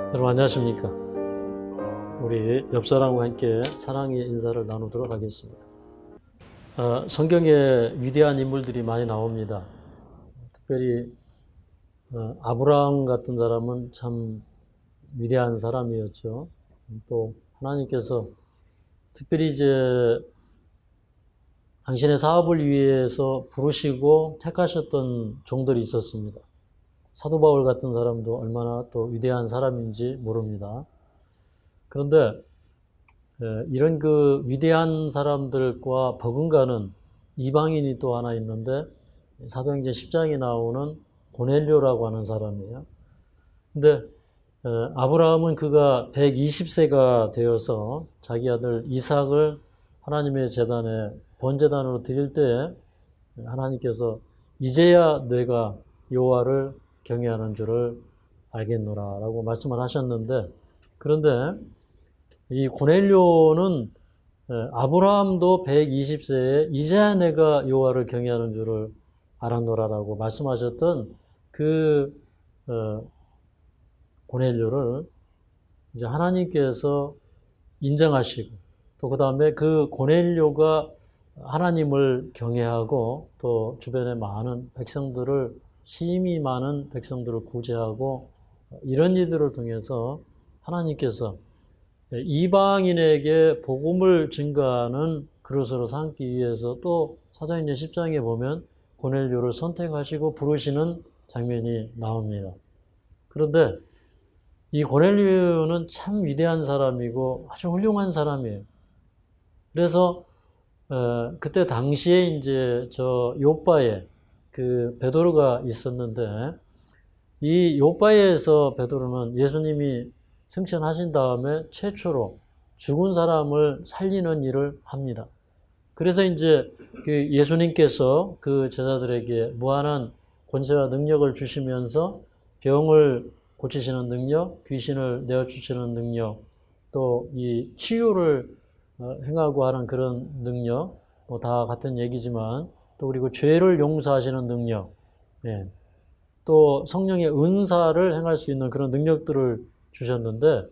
여러분 안녕하십니까? 우리 옆사람과 함께 사랑의 인사를 나누도록 하겠습니다. 성경에 위대한 인물들이 많이 나옵니다. 특별히 아브라함 같은 사람은 참 위대한 사람이었죠. 또 하나님께서 특별히 이제 당신의 사업을 위해서 부르시고 택하셨던 종들이 있었습니다. 사도 바울 같은 사람도 얼마나 또 위대한 사람인지 모릅니다. 그런데 이런 그 위대한 사람들과 버금가는 이방인이 또 하나 있는데 사도행전 10장에 나오는 고넬료라고 하는 사람이에요. 근데 아브라함은 그가 120세가 되어서 자기 아들 이삭을 하나님의 제단에 번제단으로 드릴 때 하나님께서 이제야 내가 여호와를 경외하는 줄을 알겠노라 라고 말씀을 하셨는데, 그런데 이 고넬료는 아브라함도 120세에 이제야 내가 여호와를 경외하는 줄을 알았노라 라고 말씀하셨던 그 고넬료를 이제 하나님께서 인정하시고, 또 그 다음에 그 고넬료가 하나님을 경외하고 또 주변의 많은 백성들을, 심히 많은 백성들을 구제하고, 이런 일들을 통해서 하나님께서 이방인에게 복음을 증거하는 그릇으로 삼기 위해서 또 사도행전 10장에 보면 고넬료를 선택하시고 부르시는 장면이 나옵니다. 그런데 이 고넬료는 참 위대한 사람이고 아주 훌륭한 사람이에요. 그래서 그때 당시에 이제 저 요빠에 그 베드로가 있었는데, 이 요빠에서 베드로는 예수님이 승천하신 다음에 최초로 죽은 사람을 살리는 일을 합니다. 그래서 이제 그 예수님께서 그 제자들에게 무한한 권세와 능력을 주시면서 병을 고치시는 능력, 귀신을 내어주시는 능력, 또 이 치유를 행하고 하는 그런 능력, 뭐 다 같은 얘기지만, 또 그리고 죄를 용서하시는 능력, 또 성령의 은사를 행할 수 있는 그런 능력들을 주셨는데,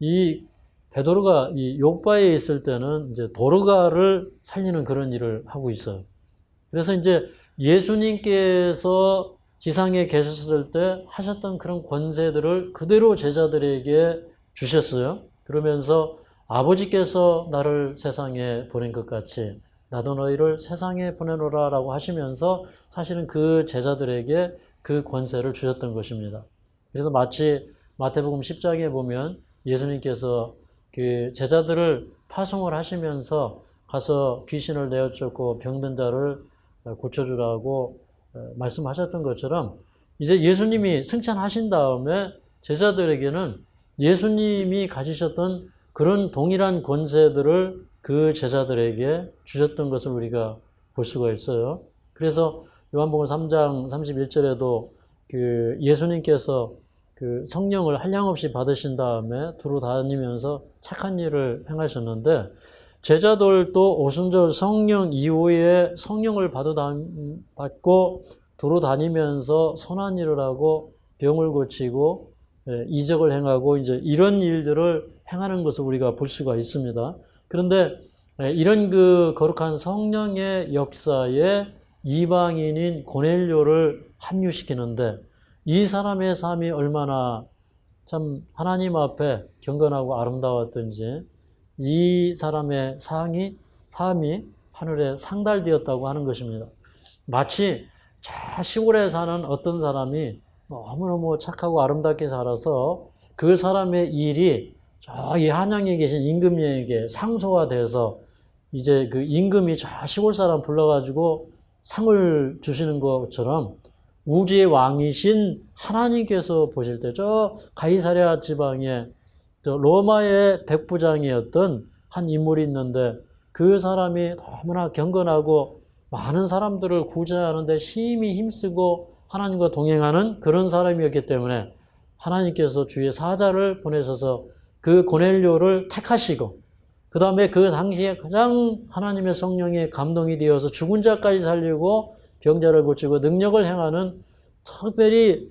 이 베드로가 이 요빠에 있을 때는 이제 도르가를 살리는 그런 일을 하고 있어요. 그래서 이제 예수님께서 지상에 계셨을 때 하셨던 그런 권세들을 그대로 제자들에게 주셨어요. 그러면서 아버지께서 나를 세상에 보낸 것 같이 나도 너희를 세상에 보내노라 라고 하시면서 사실은 그 제자들에게 그 권세를 주셨던 것입니다. 그래서 마치 마태복음 10장에 보면 예수님께서 그 제자들을 파송을 하시면서 가서 귀신을 내어쫓고 병든 자를 고쳐주라고 말씀하셨던 것처럼, 이제 예수님이 승천하신 다음에 제자들에게는 예수님이 가지셨던 그런 동일한 권세들을 그 제자들에게 주셨던 것을 우리가 볼 수가 있어요. 그래서 요한복음 3장 31절에도 그 예수님께서 그 성령을 한량없이 받으신 다음에 두루 다니면서 착한 일을 행하셨는데, 제자들도 오순절 성령 이후에 성령을 받고 두루 다니면서 선한 일을 하고 병을 고치고 이적을 행하고 이제 이런 일들을 행하는 것을 우리가 볼 수가 있습니다. 그런데 이런 그 거룩한 성령의 역사에 이방인인 고넬료를 합류시키는데, 이 사람의 삶이 얼마나 참 하나님 앞에 경건하고 아름다웠던지, 이 사람의 삶이 하늘에 상달되었다고 하는 것입니다. 마치 저 시골에 사는 어떤 사람이 너무너무 착하고 아름답게 살아서 그 사람의 일이 저기 한양에 계신 임금에게 상소화돼서 이제 그 임금이 저 시골 사람 불러가지고 상을 주시는 것처럼, 우주의 왕이신 하나님께서 보실 때 저 가이사랴 지방에 로마의 백부장이었던 한 인물이 있는데, 그 사람이 너무나 경건하고 많은 사람들을 구제하는데 심히 힘쓰고 하나님과 동행하는 그런 사람이었기 때문에 하나님께서 주의 사자를 보내셔서 그 고넬료를 택하시고, 그 다음에 그 당시에 가장 하나님의 성령에 감동이 되어서 죽은 자까지 살리고 병자를 고치고 능력을 행하는, 특별히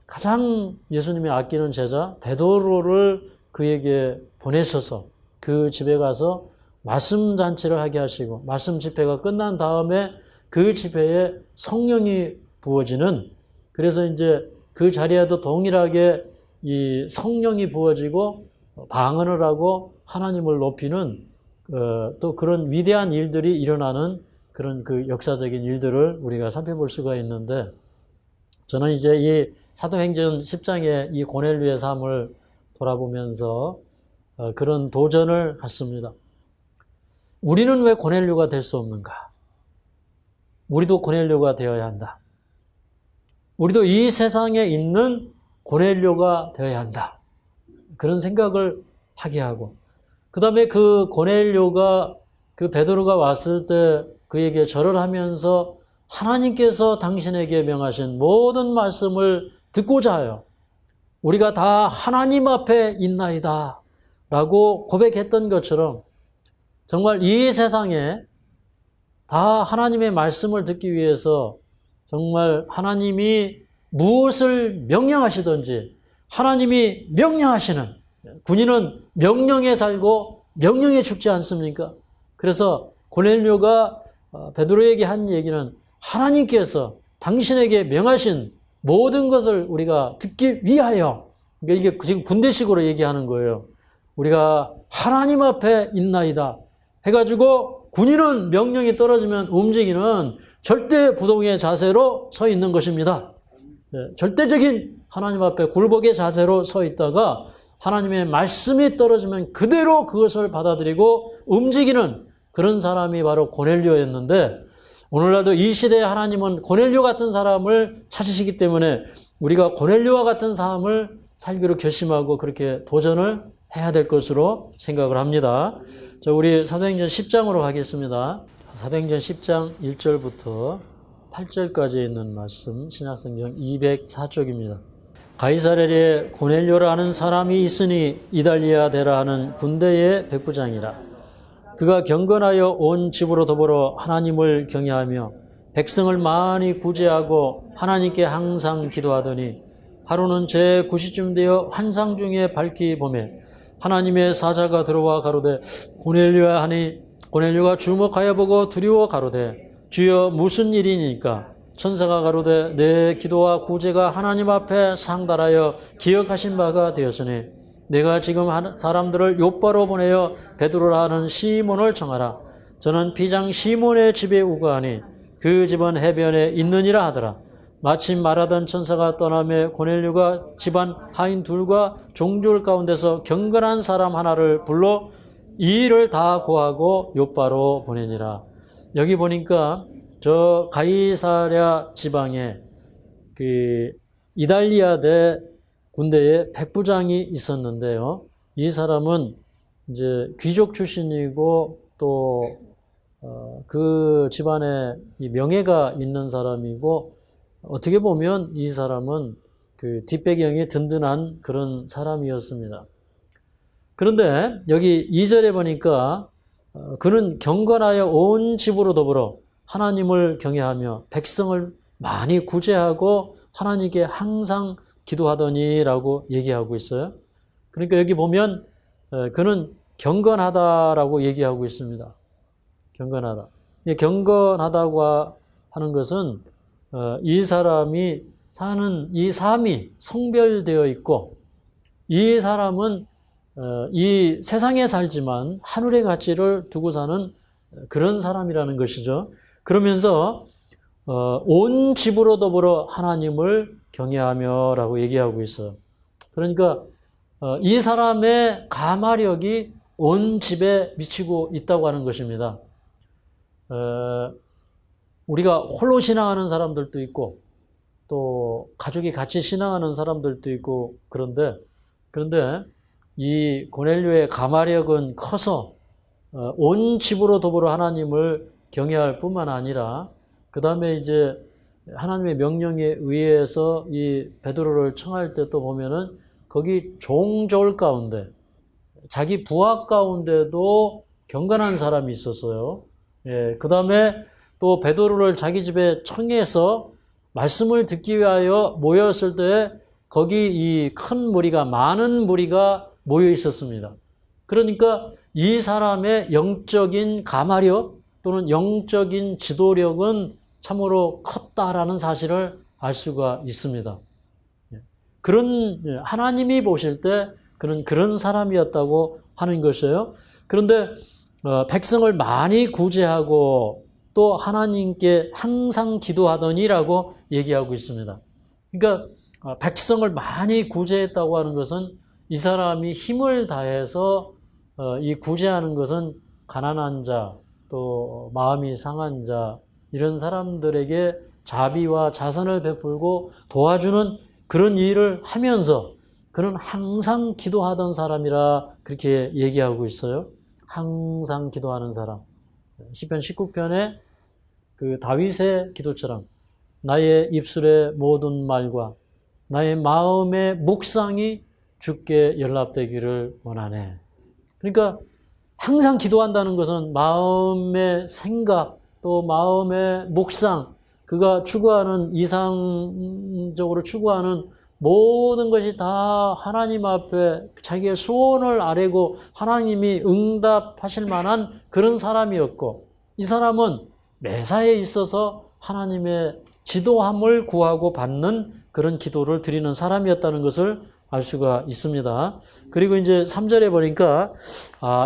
가장 예수님이 아끼는 제자 베드로를 그에게 보내셔서 그 집에 가서 말씀 잔치를 하게 하시고 말씀 집회가 끝난 다음에 그 집회에 성령이 부어지는, 그래서 이제 그 자리에도 동일하게 이 성령이 부어지고 방언을 하고 하나님을 높이는 또 그런 위대한 일들이 일어나는 그런 그 역사적인 일들을 우리가 살펴볼 수가 있는데, 저는 이제 이 사도행전 10장의 이 고넬료의 삶을 돌아보면서 그런 도전을 갖습니다. 우리는 왜 고넬료가 될 수 없는가? 우리도 고넬료가 되어야 한다. 우리도 이 세상에 있는 고넬료가 되어야 한다. 그런 생각을 하게 하고, 그 다음에 그 고넬료가 그 베드로가 왔을 때 그에게 절을 하면서 하나님께서 당신에게 명하신 모든 말씀을 듣고자 하여 우리가 다 하나님 앞에 있나이다 라고 고백했던 것처럼, 정말 이 세상에 다 하나님의 말씀을 듣기 위해서 정말 하나님이 무엇을 명령하시든지 하나님이 명령하시는, 군인은 명령에 살고 명령에 죽지 않습니까? 그래서 고넬료가 베드로에게 한 얘기는 하나님께서 당신에게 명하신 모든 것을 우리가 듣기 위하여, 그러니까 이게 지금 군대식으로 얘기하는 거예요. 우리가 하나님 앞에 있나이다 해가지고 군인은 명령이 떨어지면 움직이는 절대 부동의 자세로 서 있는 것입니다. 절대적인 하나님 앞에 굴복의 자세로 서 있다가 하나님의 말씀이 떨어지면 그대로 그것을 받아들이고 움직이는 그런 사람이 바로 고넬료였는데, 오늘날도 이 시대에 하나님은 고넬료 같은 사람을 찾으시기 때문에 우리가 고넬료와 같은 삶을 살기로 결심하고 그렇게 도전을 해야 될 것으로 생각을 합니다. 자, 우리 사도행전 10장으로 가겠습니다. 사도행전 10장 1절부터 8절까지 있는 말씀, 신약성경 204쪽입니다. 가이사랴에 고넬료라는 사람이 있으니 이달리아 데라 하는 군대의 백부장이라. 그가 경건하여 온 집으로 더불어 하나님을 경외하며 백성을 많이 구제하고 하나님께 항상 기도하더니, 하루는 제 9시쯤 되어 환상 중에 밝히 보매 하나님의 사자가 들어와 가로되 고넬료야 하니, 고넬료가 주목하여 보고 두려워 가로되 주여 무슨 일이니까? 천사가 가로되 내 기도와 구제가 하나님 앞에 상달하여 기억하신 바가 되었으니 내가 지금 사람들을 요바로 보내어 베드로라 하는 시몬을 청하라. 저는 비장 시몬의 집에 우거하니 그 집은 해변에 있느니라 하더라. 마침 말하던 천사가 떠나매 고넬료가 집안 하인 둘과 종졸 가운데서 경건한 사람 하나를 불러 이 일을 다 고하고 요바로 보내니라. 여기 보니까 저 가이사랴 지방에 그 이달리아대 군대에 백부장이 있었는데요. 이 사람은 이제 귀족 출신이고 또 그 집안에 이 명예가 있는 사람이고, 어떻게 보면 이 사람은 그 뒷배경이 든든한 그런 사람이었습니다. 그런데 여기 2절에 보니까 그는 경건하여 온 집으로 더불어 하나님을 경외하며 백성을 많이 구제하고 하나님께 항상 기도하더니라고 얘기하고 있어요. 그러니까 여기 보면 그는 경건하다라고 얘기하고 있습니다. 경건하다. 경건하다고 하는 것은 이 사람이 사는 이 삶이 성별되어 있고, 이 사람은 이 세상에 살지만 하늘의 가치를 두고 사는 그런 사람이라는 것이죠. 그러면서 온 집으로 더불어 하나님을 경외하며 라고 얘기하고 있어요. 그러니까 이 사람의 가마력이 온 집에 미치고 있다고 하는 것입니다. 우리가 홀로 신앙하는 사람들도 있고 또 가족이 같이 신앙하는 사람들도 있고, 그런데 이 고넬료의 가마력은 커서 온 집으로 더불어 하나님을 경외할 뿐만 아니라 그 다음에 이제 하나님의 명령에 의해서 이 베드로를 청할 때 또 보면은 거기 종졸 가운데 자기 부하 가운데도 경건한 사람이 있었어요. 예, 그 다음에 또 베드로를 자기 집에 청해서 말씀을 듣기 위하여 모였을 때 거기 이 큰 무리가, 많은 무리가 모여 있었습니다. 그러니까 이 사람의 영적인 가마력 또는 영적인 지도력은 참으로 컸다라는 사실을 알 수가 있습니다. 그런, 하나님이 보실 때 그런 사람이었다고 하는 것이에요. 그런데 백성을 많이 구제하고 또 하나님께 항상 기도하더니라고 얘기하고 있습니다. 그러니까 백성을 많이 구제했다고 하는 것은 이 사람이 힘을 다해서 이 구제하는 것은 가난한 자, 또 마음이 상한 자, 이런 사람들에게 자비와 자선을 베풀고 도와주는 그런 일을 하면서 그는 항상 기도하던 사람이라 그렇게 얘기하고 있어요. 항상 기도하는 사람. 시편 19편에 그 다윗의 기도처럼 나의 입술의 모든 말과 나의 마음의 묵상이 주께 연락되기를 원하네. 그러니까 항상 기도한다는 것은 마음의 생각 또 마음의 묵상, 그가 추구하는 이상적으로 추구하는 모든 것이 다 하나님 앞에 자기의 소원을 아뢰고 하나님이 응답하실 만한 그런 사람이었고, 이 사람은 매사에 있어서 하나님의 지도함을 구하고 받는 그런 기도를 드리는 사람이었다는 것을 알 수가 있습니다. 그리고 이제 3절에 보니까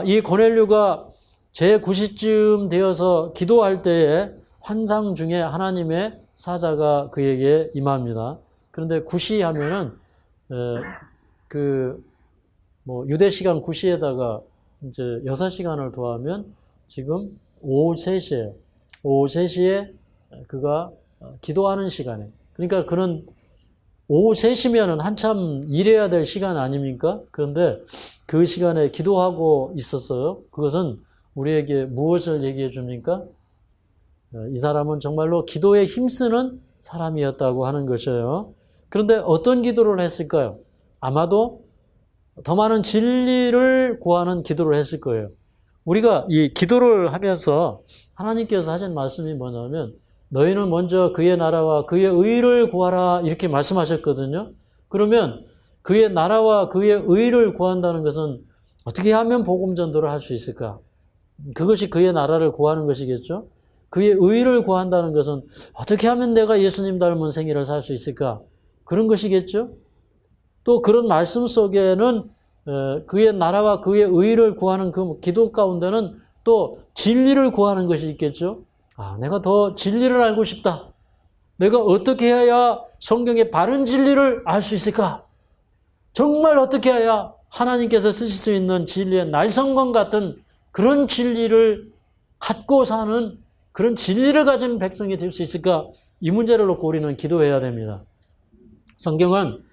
이 고넬료가 제9시쯤 되어서 기도할 때에 환상 중에 하나님의 사자가 그에게 임합니다. 그런데 9시 하면은 유대 시간 9시에다가 이제 6시간을 더하면 지금 오후 3시에 오후 3시에 그가 기도하는 시간에, 그러니까 그는 오후 3시면은 한참 일해야 될 시간 아닙니까? 그런데 그 시간에 기도하고 있었어요. 그것은 우리에게 무엇을 얘기해 줍니까? 이 사람은 정말로 기도에 힘쓰는 사람이었다고 하는 것이에요. 그런데 어떤 기도를 했을까요? 아마도 더 많은 진리를 구하는 기도를 했을 거예요. 우리가 이 기도를 하면서 하나님께서 하신 말씀이 뭐냐면 너희는 먼저 그의 나라와 그의 의를 구하라 이렇게 말씀하셨거든요. 그러면 그의 나라와 그의 의를 구한다는 것은 어떻게 하면 복음 전도를 할 수 있을까? 그것이 그의 나라를 구하는 것이겠죠. 그의 의를 구한다는 것은 어떻게 하면 내가 예수님 닮은 생애를 살 수 있을까? 그런 것이겠죠. 또 그런 말씀 속에는 그의 나라와 그의 의를 구하는 그 기도 가운데는 또 진리를 구하는 것이 있겠죠. 내가 더 진리를 알고 싶다. 내가 어떻게 해야 성경의 바른 진리를 알 수 있을까? 정말 어떻게 해야 하나님께서 쓰실 수 있는 진리의 날성건 같은 그런 진리를 갖고 사는 그런 진리를 가진 백성이 될 수 있을까? 이 문제를 놓고 우리는 기도해야 됩니다. 성경은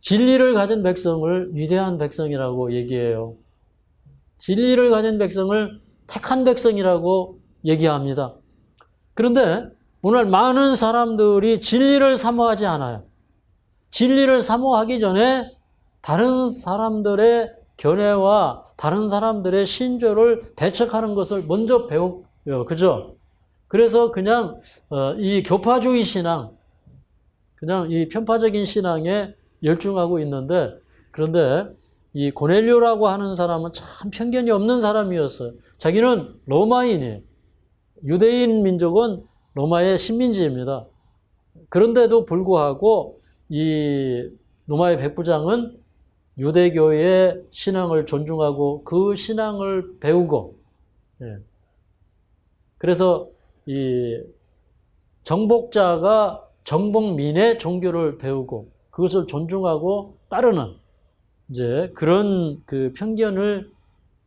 진리를 가진 백성을 위대한 백성이라고 얘기해요. 진리를 가진 백성을 택한 백성이라고 얘기합니다. 그런데 오늘 많은 사람들이 진리를 사모하지 않아요. 진리를 사모하기 전에 다른 사람들의 견해와 다른 사람들의 신조를 배척하는 것을 먼저 배워요. 그죠? 그래서 그냥 이 교파주의 신앙, 그냥 이 편파적인 신앙에 열중하고 있는데, 그런데 이 고넬료라고 하는 사람은 참 편견이 없는 사람이었어요. 자기는 로마인이에요. 유대인 민족은 로마의 식민지입니다. 그런데도 불구하고 이 로마의 백부장은 유대교의 신앙을 존중하고 그 신앙을 배우고, 그래서 이 정복자가 정복민의 종교를 배우고 그것을 존중하고 따르는 이제 그런 그 편견을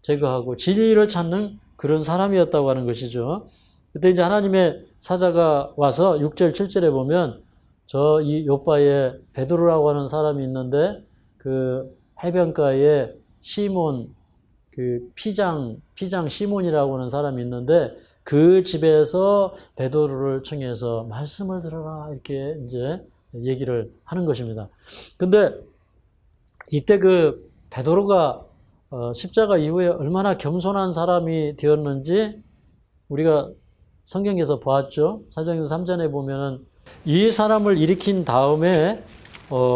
제거하고 진리를 찾는 그런 사람이었다고 하는 것이죠. 그때 이제 하나님의 사자가 와서 6절, 7절에 보면 이 요바에 베드로라고 하는 사람이 있는데 그 해변가에 시몬, 그 피장 시몬이라고 하는 사람이 있는데 그 집에서 베드로를 청해서 말씀을 들어라 이렇게 이제 얘기를 하는 것입니다. 근데 이때 그 베드로가 십자가 이후에 얼마나 겸손한 사람이 되었는지 우리가 성경에서 보았죠. 사도행전 3장에 보면은 이 사람을 일으킨 다음에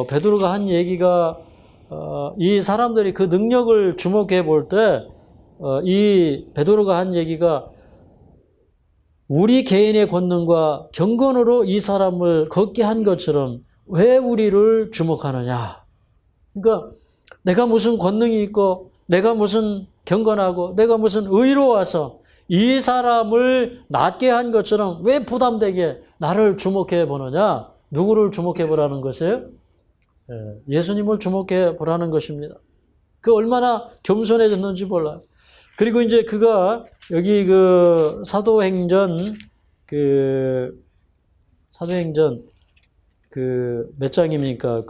베드로가 한 얘기가 이 사람들이 그 능력을 주목해 볼 때 이 베드로가 한 얘기가 우리 개인의 권능과 경건으로 이 사람을 걷게 한 것처럼 왜 우리를 주목하느냐. 그러니까 내가 무슨 권능이 있고 내가 무슨 경건하고 내가 무슨 의로워서 이 사람을 낫게 한 것처럼 왜 부담되게 나를 주목해 보느냐. 누구를 주목해 보라는 것이에요? 예수님을 주목해 보라는 것입니다. 그 얼마나 겸손해졌는지 몰라요. 그리고 이제 그가 여기 그 사도행전 몇 장입니까?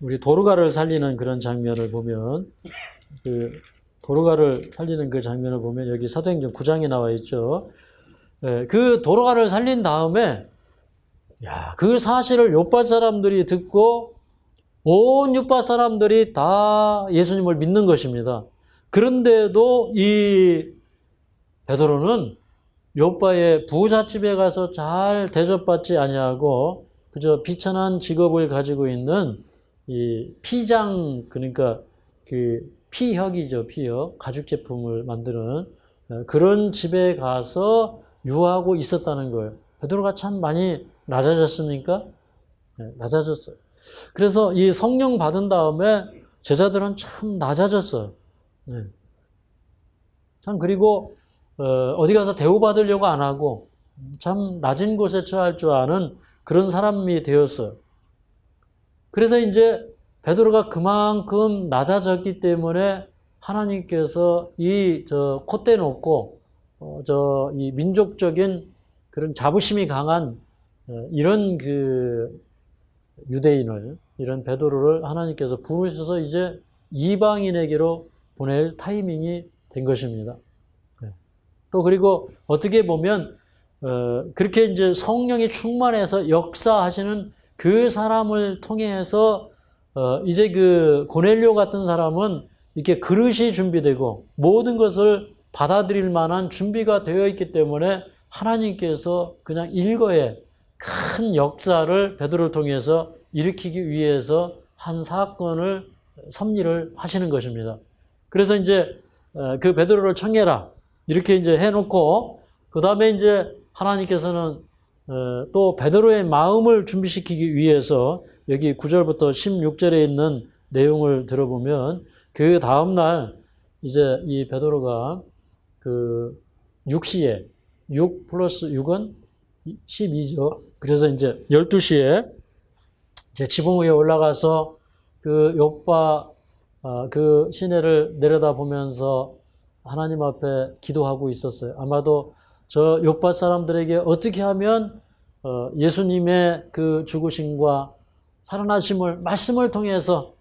우리 도르가를 살리는 그런 장면을 보면 도르가를 살리는 그 장면을 보면 여기 사도행전 9장에 나와 있죠. 그 도르가를 살린 다음에 그 사실을 요파 사람들이 듣고 온 요파 사람들이 다 예수님을 믿는 것입니다. 그런데도 이 베드로는 요파의 부잣집에 가서 잘 대접받지 아니하고 그저 비천한 직업을 가지고 있는 이 피장, 그러니까 그 피혁이죠, 피혁. 가죽 제품을 만드는 그런 집에 가서 유하고 있었다는 거예요. 베드로가 참 많이 낮아졌습니까? 낮아졌어요. 그래서 이 성령 받은 다음에 제자들은 참 낮아졌어요. 참 그리고 어디 가서 대우받으려고 안 하고 참 낮은 곳에 처할 줄 아는 그런 사람이 되었어요. 그래서 이제 베드로가 그만큼 낮아졌기 때문에 하나님께서 콧대 높고 이 민족적인 그런 자부심이 강한 이런 유대인을, 이런 베드로를 하나님께서 부르셔서 이제 이방인에게로 보낼 타이밍이 된 것입니다. 또 그리고 어떻게 보면 그렇게 이제 성령이 충만해서 역사하시는 그 사람을 통해서 이제 그 고넬료 같은 사람은 이렇게 그릇이 준비되고 모든 것을 받아들일 만한 준비가 되어 있기 때문에 하나님께서 그냥 일거에 큰 역사를 베드로를 통해서 일으키기 위해서 한 사건을 섭리를 하시는 것입니다. 그래서 이제 그 베드로를 청해라 이렇게 이제 해놓고 그 다음에 이제 하나님께서는 또 베드로의 마음을 준비시키기 위해서 여기 9절부터 16절에 있는 내용을 들어보면 그 다음날 이제 이 베드로가 그 6시에 6 플러스 6은 12죠. 그래서 이제 12시에 이제 지붕 위에 올라가서 그 요파 그 시내를 내려다보면서 하나님 앞에 기도하고 있었어요. 아마도 저 요파 사람들에게 어떻게 하면 예수님의 그 죽으심과 살아나심을 말씀을 통해서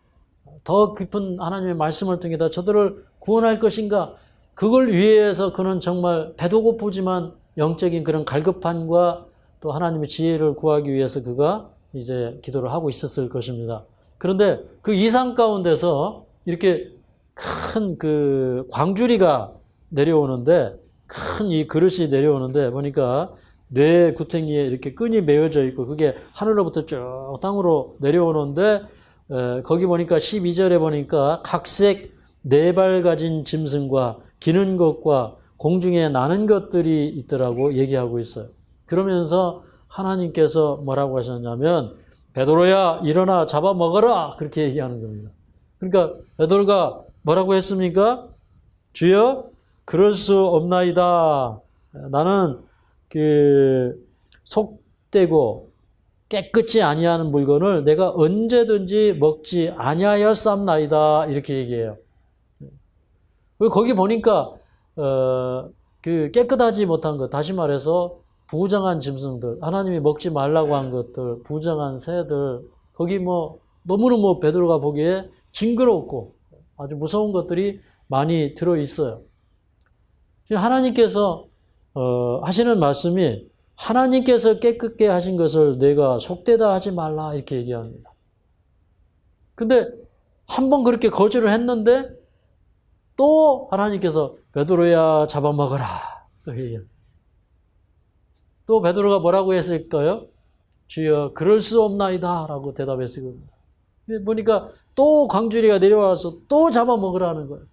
더 깊은 하나님의 말씀을 통해서 저들을 구원할 것인가, 그걸 위해서 그는 정말 배도 고프지만 영적인 그런 갈급함과 또 하나님의 지혜를 구하기 위해서 그가 이제 기도를 하고 있었을 것입니다. 그런데 그 이상 가운데서 이렇게 큰 그 광주리가 내려오는데, 큰 이 그릇이 내려오는데 보니까 뇌 구탱이에 이렇게 끈이 메어져 있고 그게 하늘로부터 쭉 땅으로 내려오는데 거기 보니까 12절에 보니까 각색 4발 가진 짐승과 기는 것과 공중에 나는 것들이 있더라고 얘기하고 있어요. 그러면서 하나님께서 뭐라고 하셨냐면 베드로야 일어나 잡아먹어라 그렇게 얘기하는 겁니다. 그러니까 베드로가 뭐라고 했습니까? 주여 그럴 수 없나이다. 나는 속되고 깨끗이 아니하는 물건을 내가 언제든지 먹지 아니하였삼나이다 이렇게 얘기해요. 거기 보니까 그 깨끗하지 못한 것, 다시 말해서 부정한 짐승들, 하나님이 먹지 말라고 한 것들, 부정한 새들, 거기 너무너무 베드로가 보기에 징그럽고 아주 무서운 것들이 많이 들어 있어요. 하나님께서 하시는 말씀이 하나님께서 깨끗게 하신 것을 내가 속되다 하지 말라 이렇게 얘기합니다. 근데 한번 그렇게 거절을 했는데 또 하나님께서 베드로야 잡아먹어라 또 베드로가 뭐라고 했을까요? 주여 그럴 수 없나이다 라고 대답했어요. 보니까 또 광주리가 내려와서 또 잡아먹으라는 거예요.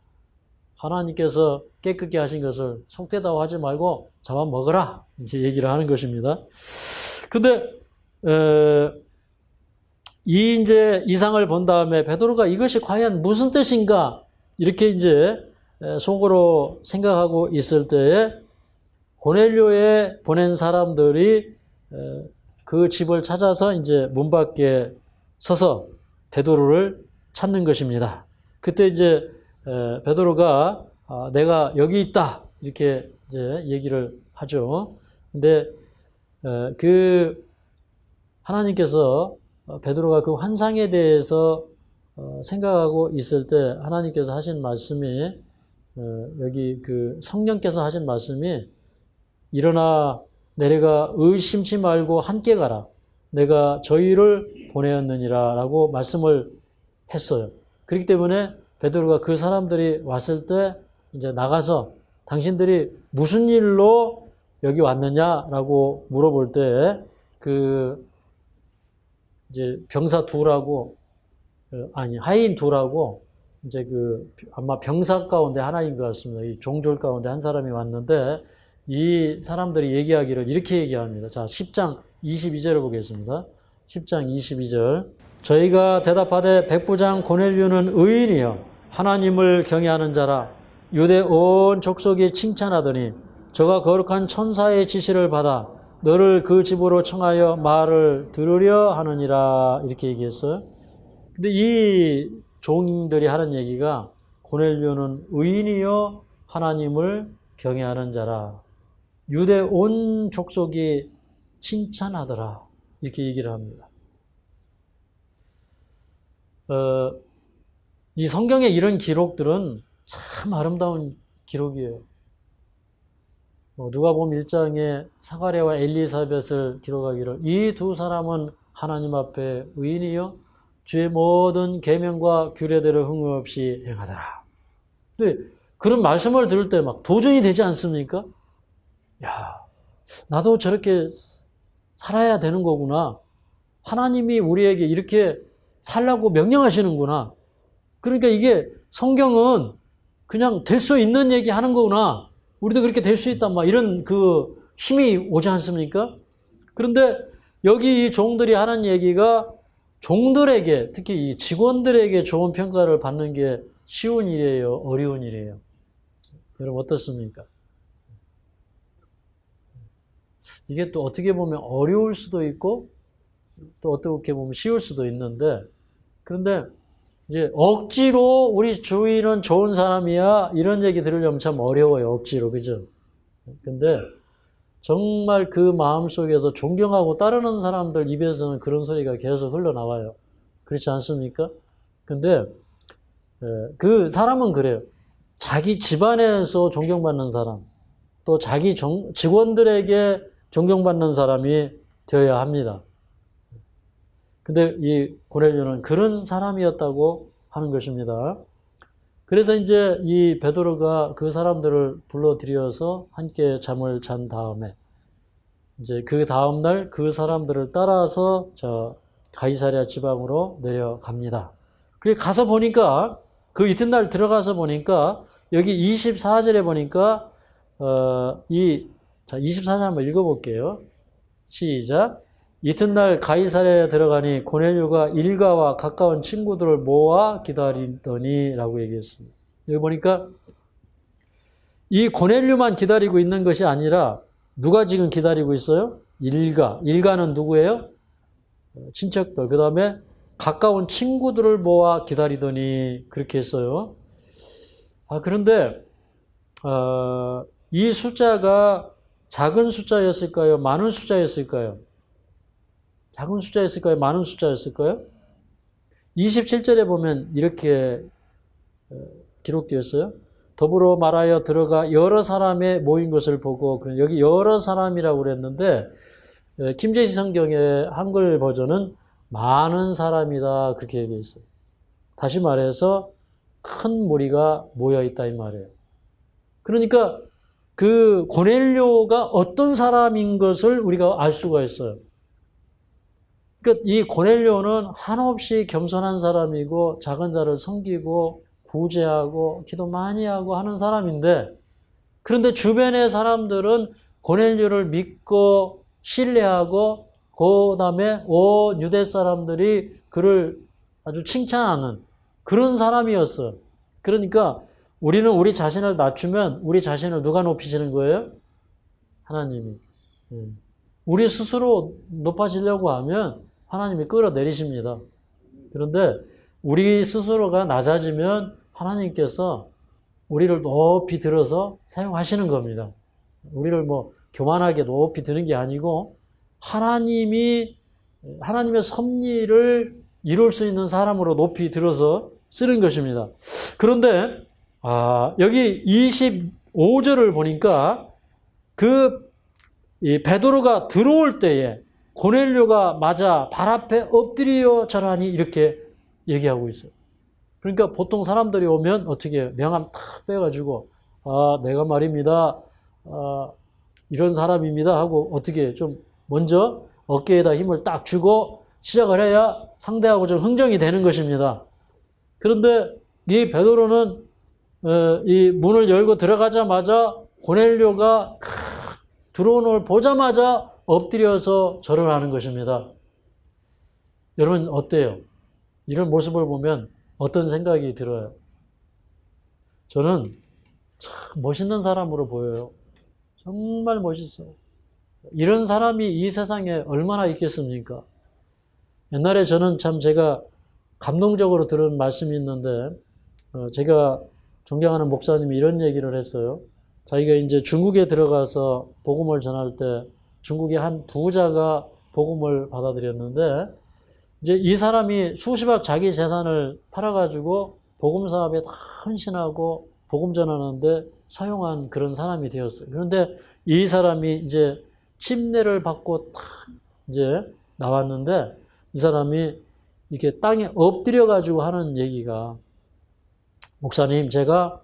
하나님께서 깨끗게 하신 것을 속되다고 하지 말고 잡아먹으라 이제 얘기를 하는 것입니다. 근데 이 이제 이상을 본 다음에 베드로가 이것이 과연 무슨 뜻인가 이렇게 이제 속으로 생각하고 있을 때에 고넬료에 보낸 사람들이 그 집을 찾아서 이제 문 밖에 서서 베드로를 찾는 것입니다. 그때 이제 베드로가 내가 여기 있다 이렇게 이제 얘기를 하죠. 근데 그 하나님께서 베드로가 그 환상에 대해서 생각하고 있을 때 하나님께서 하신 말씀이 여기 그 성령께서 하신 말씀이 일어나 내려가 의심치 말고 함께 가라. 내가 저희를 보내었느니라 라고 말씀을 했어요. 그렇기 때문에 베드로가 그 사람들이 왔을 때 이제 나가서 당신들이 무슨 일로 여기 왔느냐라고 물어볼 때 그 이제 병사 둘하고 하인 둘하고 이제 그 아마 병사 가운데 하나인 것 같습니다. 이 종졸 가운데 한 사람이 왔는데 이 사람들이 얘기하기를 이렇게 얘기합니다. 자, 10장 22절을 보겠습니다. 10장 22절. 저희가 대답하되 백부장 고넬료는 의인이요 하나님을 경외하는 자라 유대 온 족속이 칭찬하더니 저가 거룩한 천사의 지시를 받아 너를 그 집으로 청하여 말을 들으려 하느니라 이렇게 얘기했어요. 근데 이 종들이 하는 얘기가 고넬료는 의인이요 하나님을 경외하는 자라 유대 온 족속이 칭찬하더라 이렇게 얘기를 합니다. 이 성경의 이런 기록들은 참 아름다운 기록이에요. 누가복음 1장에 사가랴와 엘리사벳을 기록하기를 이 두 사람은 하나님 앞에 의인이요 주의 모든 계명과 규례대로 흠 없이 행하더라. 근데 그런 말씀을 들을 때 막 도전이 되지 않습니까? 야, 나도 저렇게 살아야 되는 거구나. 하나님이 우리에게 이렇게 살라고 명령하시는구나. 그러니까 이게 성경은 그냥 될 수 있는 얘기 하는 거구나. 우리도 그렇게 될 수 있다. 막 이런 그 힘이 오지 않습니까? 그런데 여기 이 종들이 하는 얘기가 종들에게, 특히 이 직원들에게 좋은 평가를 받는 게 쉬운 일이에요? 어려운 일이에요? 여러분 어떻습니까? 이게 또 어떻게 보면 어려울 수도 있고 또 어떻게 보면 쉬울 수도 있는데 그런데 이제 억지로 우리 주인은 좋은 사람이야 이런 얘기 들으려면 참 어려워요. 억지로. 그죠? 근데 정말 그 마음속에서 존경하고 따르는 사람들 입에서는 그런 소리가 계속 흘러나와요. 그렇지 않습니까? 근데 그 사람은 그래요. 자기 집안에서 존경받는 사람 또 자기 직원들에게 존경받는 사람이 되어야 합니다. 근데 이 고넬료는 그런 사람이었다고 하는 것입니다. 그래서 이제 이 베드로가 그 사람들을 불러들여서 함께 잠을 잔 다음에 이제 그 다음날 그 사람들을 따라서 저 가이사랴 지방으로 내려갑니다. 그래 가서 보니까 그 이튿날 들어가서 보니까 여기 24절에 보니까 자 24절 한번 읽어볼게요. 시작. 이튿날 가이사랴에 들어가니 고넬료가 일가와 가까운 친구들을 모아 기다리더니 라고 얘기했습니다. 여기 보니까 이 고넬료만 기다리고 있는 것이 아니라 누가 지금 기다리고 있어요? 일가는 누구예요? 친척들. 그 다음에 가까운 친구들을 모아 기다리더니 그렇게 했어요. 그런데 이 숫자가 작은 숫자였을까요? 많은 숫자였을까요? 작은 숫자였을까요? 많은 숫자였을까요? 27절에 보면 이렇게 기록되었어요. 더불어 말하여 들어가 여러 사람의 모인 것을 보고 여기 여러 사람이라고 그랬는데 김제시 성경의 한글 버전은 많은 사람이다 그렇게 얘기했어요. 다시 말해서 큰 무리가 모여있다 이 말이에요. 그러니까 그 고넬료가 어떤 사람인 것을 우리가 알 수가 있어요. 그러니까 이 고넬료는 한없이 겸손한 사람이고 작은 자를 섬기고 구제하고 기도 많이 하고 하는 사람인데, 그런데 주변의 사람들은 고넬료를 믿고 신뢰하고 그 다음에 온 유대 사람들이 그를 아주 칭찬하는 그런 사람이었어요. 그러니까 우리는 우리 자신을 낮추면 우리 자신을 누가 높이시는 거예요? 하나님이. 우리 스스로 높아지려고 하면 하나님이 끌어내리십니다. 그런데 우리 스스로가 낮아지면 하나님께서 우리를 높이 들어서 사용하시는 겁니다. 우리를 뭐 교만하게 높이 드는 게 아니고 하나님의 섭리를 이룰 수 있는 사람으로 높이 들어서 쓰는 것입니다. 그런데 여기 25절을 보니까 이 베드로가 들어올 때에 고넬료가 맞아 발 앞에 엎드려 절하니 이렇게 얘기하고 있어요. 그러니까 보통 사람들이 오면 어떻게 명함 탁 빼가지고 내가 말입니다. 이런 사람입니다 하고 어떻게 좀 먼저 어깨에다 힘을 딱 주고 시작을 해야 상대하고 좀 흥정이 되는 것입니다. 그런데 이 베드로는 이 문을 열고 들어가자마자 고넬료가 들어오는 걸 보자마자 엎드려서 절을 하는 것입니다. 여러분 어때요? 이런 모습을 보면 어떤 생각이 들어요? 저는 참 멋있는 사람으로 보여요. 정말 멋있어요. 이런 사람이 이 세상에 얼마나 있겠습니까? 옛날에 저는 참 제가 감동적으로 들은 말씀이 있는데, 제가 존경하는 목사님이 이런 얘기를 했어요. 자기가 이제 중국에 들어가서 복음을 전할 때 중국의 한 부자가 복음을 받아들였는데, 이제 이 사람이 수십억 자기 재산을 팔아가지고 복음 사업에 다 헌신하고 복음 전하는데 사용한 그런 사람이 되었어요. 그런데 이 사람이 이제 침례를 받고 딱 이제 나왔는데, 이 사람이 이렇게 땅에 엎드려가지고 하는 얘기가, 목사님, 제가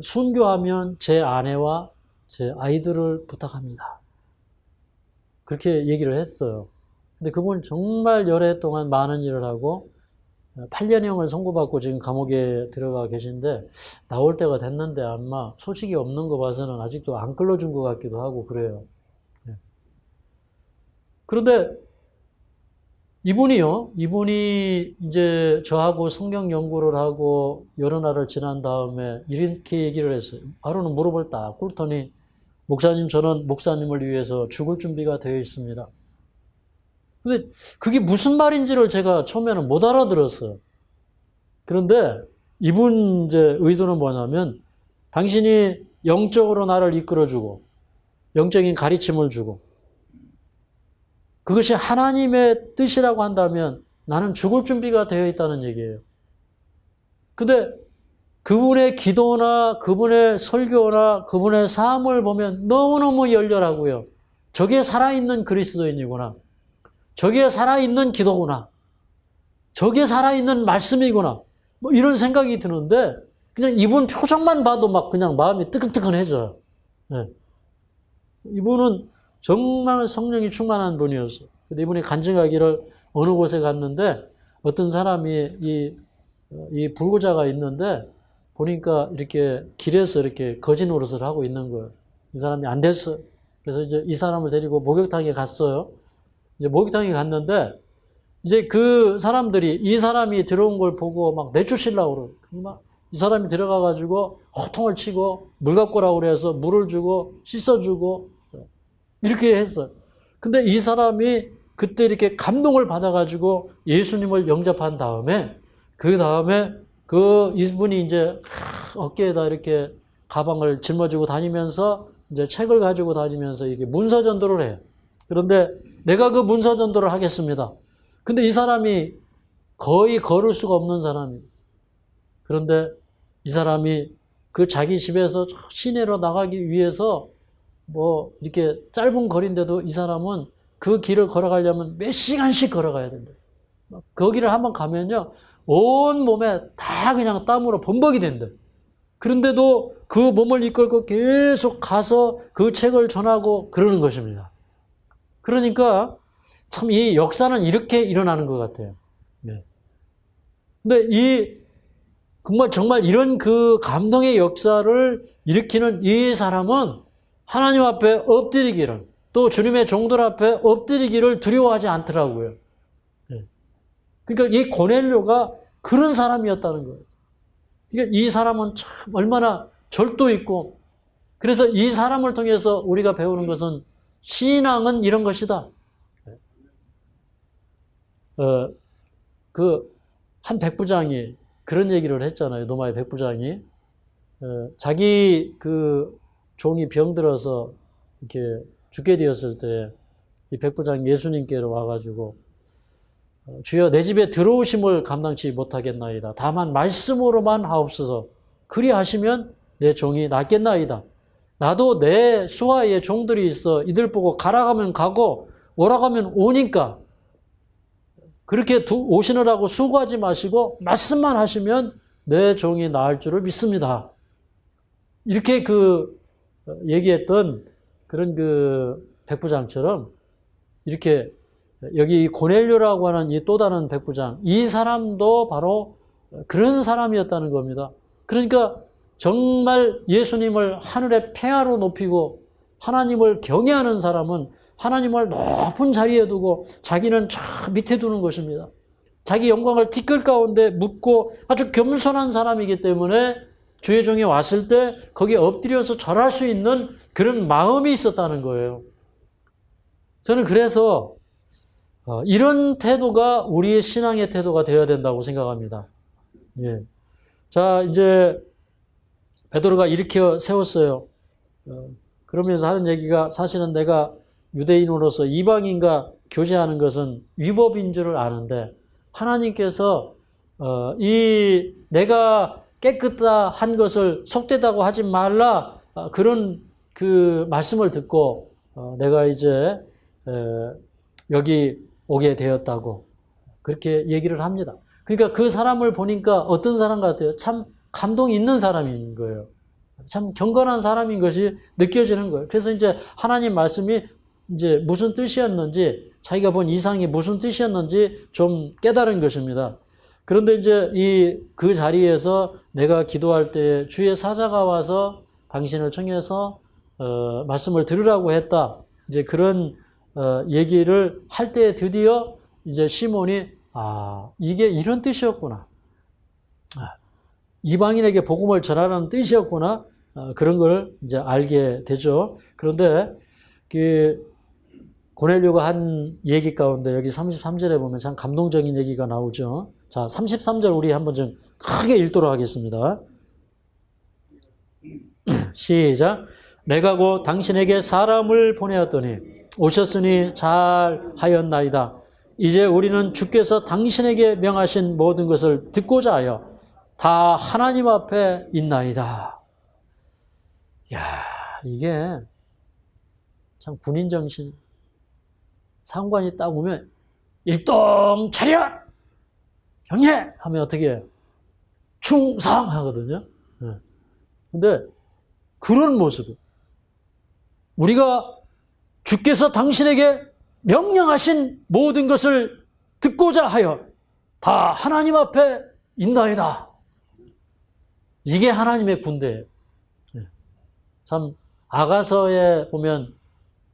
순교하면 제 아내와 제 아이들을 부탁합니다. 그렇게 얘기를 했어요. 근데 그분 정말 여러 동안 많은 일을 하고 8년형을 선고받고 지금 감옥에 들어가 계신데, 나올 때가 됐는데 아마 소식이 없는 거 봐서는 아직도 안 끌려준 것 같기도 하고 그래요. 그런데 이분이 이제 저하고 성경 연구를 하고 여러 날을 지난 다음에 이렇게 얘기를 했어요. 하루는 무릎을 딱 꿇더니, 목사님, 저는 목사님을 위해서 죽을 준비가 되어 있습니다. 근데 그게 무슨 말인지를 제가 처음에는 못 알아들었어요. 그런데 이분 이제 의도는 뭐냐면, 당신이 영적으로 나를 이끌어주고 영적인 가르침을 주고 그것이 하나님의 뜻이라고 한다면 나는 죽을 준비가 되어 있다는 얘기예요. 근데 그분의 기도나 그분의 설교나 그분의 삶을 보면 너무너무 열렬하고요. 저게 살아있는 그리스도인이구나. 저게 살아있는 기도구나. 저게 살아있는 말씀이구나. 뭐 이런 생각이 드는데, 그냥 이분 표정만 봐도 막 그냥 마음이 뜨끈뜨끈해져요. 네. 이분은 정말 성령이 충만한 분이었어요. 근데 이분이 간증하기를 어느 곳에 갔는데 어떤 사람이 이 불구자가 있는데 보니까 이렇게 길에서 이렇게 거지 노릇을 하고 있는 거예요. 이 사람이 안 됐어요. 그래서 이제 이 사람을 데리고 목욕탕에 갔어요. 이제 목욕탕에 갔는데 이제 그 사람들이 이 사람이 들어온 걸 보고 막 내쫓으려고 그러고, 막 이 사람이 들어가가지고 호통을 치고 물 갖고 오라고 그래서 물을 주고 씻어주고 이렇게 했어요. 근데 이 사람이 그때 이렇게 감동을 받아가지고 예수님을 영접한 다음에, 그 다음에 이분이 이제 어깨에다 이렇게 가방을 짊어지고 다니면서 이제 책을 가지고 다니면서 이게 문서 전도를 해요. 그런데 내가 그 문서 전도를 하겠습니다. 근데 이 사람이 거의 걸을 수가 없는 사람이에요. 그런데 이 사람이 그 자기 집에서 시내로 나가기 위해서 뭐 이렇게 짧은 거리인데도 이 사람은 그 길을 걸어가려면 몇 시간씩 걸어가야 된다. 거기를 한번 가면요, 온 몸에 다 그냥 땀으로 범벅이 된다. 그런데도 그 몸을 이끌고 계속 가서 그 책을 전하고 그러는 것입니다. 그러니까 참 이 역사는 이렇게 일어나는 것 같아요. 네. 근데 정말 이런 그 감동의 역사를 일으키는 이 사람은 하나님 앞에 엎드리기를, 또 주님의 종들 앞에 엎드리기를 두려워하지 않더라고요. 네. 그러니까 이 고넬료가 그런 사람이었다는 거예요. 그러니까 이 사람은 참 얼마나 절도 있고, 그래서 이 사람을 통해서 우리가 배우는 것은 신앙은 이런 것이다. 한 백부장이 그런 얘기를 했잖아요. 로마의 백부장이. 자기 그 종이 병들어서 이렇게 죽게 되었을 때 이 백부장이 예수님께로 와가지고 주여 내 집에 들어오심을 감당치 못하겠나이다. 다만 말씀으로만 하옵소서. 그리하시면 내 종이 낫겠나이다. 나도 내 수하에 종들이 있어 이들 보고 가라 가면 가고 오라 가면 오니까 그렇게 오시느라고 수고하지 마시고 말씀만 하시면 내 종이 나을 줄을 믿습니다. 이렇게 얘기했던 그런 백부장처럼 이렇게 여기 고넬료라고 하는 이 또 다른 백부장, 이 사람도 바로 그런 사람이었다는 겁니다. 그러니까 정말 예수님을 하늘의 폐하로 높이고 하나님을 경외하는 사람은 하나님을 높은 자리에 두고 자기는 저 밑에 두는 것입니다. 자기 영광을 티끌 가운데 묻고 아주 겸손한 사람이기 때문에 주의 종이 왔을 때 거기에 엎드려서 절할 수 있는 그런 마음이 있었다는 거예요. 저는 그래서 이런 태도가 우리의 신앙의 태도가 되어야 된다고 생각합니다. 예. 자, 이제 베드로가 일으켜 세웠어요. 그러면서 하는 얘기가 사실은 내가 유대인으로서 이방인과 교제하는 것은 위법인 줄을 아는데 하나님께서 내가 깨끗다 한 것을 속되다고 하지 말라 그런 그 말씀을 듣고 내가 이제 여기 오게 되었다고 그렇게 얘기를 합니다. 그러니까 그 사람을 보니까 어떤 사람 같아요? 참 감동이 있는 사람인 거예요. 참 경건한 사람인 것이 느껴지는 거예요. 그래서 이제 하나님 말씀이 이제 무슨 뜻이었는지, 자기가 본 이상이 무슨 뜻이었는지 좀 깨달은 것입니다. 그런데 이제 그 자리에서 내가 기도할 때 주의 사자가 와서 당신을 청해서 말씀을 들으라고 했다. 이제 그런 얘기를 할 때 드디어 이제 시몬이 이게 이런 뜻이었구나. 이방인에게 복음을 전하라는 뜻이었구나. 그런 걸 이제 알게 되죠. 그런데 고넬료가 한 얘기 가운데 여기 33절에 보면 참 감동적인 얘기가 나오죠. 자, 33절 우리 한번 좀 크게 읽도록 하겠습니다. 시작. 내가 곧 당신에게 사람을 보내었더니 오셨으니 잘하였나이다. 이제 우리는 주께서 당신에게 명하신 모든 것을 듣고자 하여 다 하나님 앞에 있나이다. 야, 이게 참 군인 정신. 상관이 딱 오면 일동 차려! 경례! 하면 어떻게 해요? 충성하거든요. 근데 그런 모습, 우리가 주께서 당신에게 명령하신 모든 것을 듣고자 하여 다 하나님 앞에 있나이다. 이게 하나님의 군대예요. 참 아가서에 보면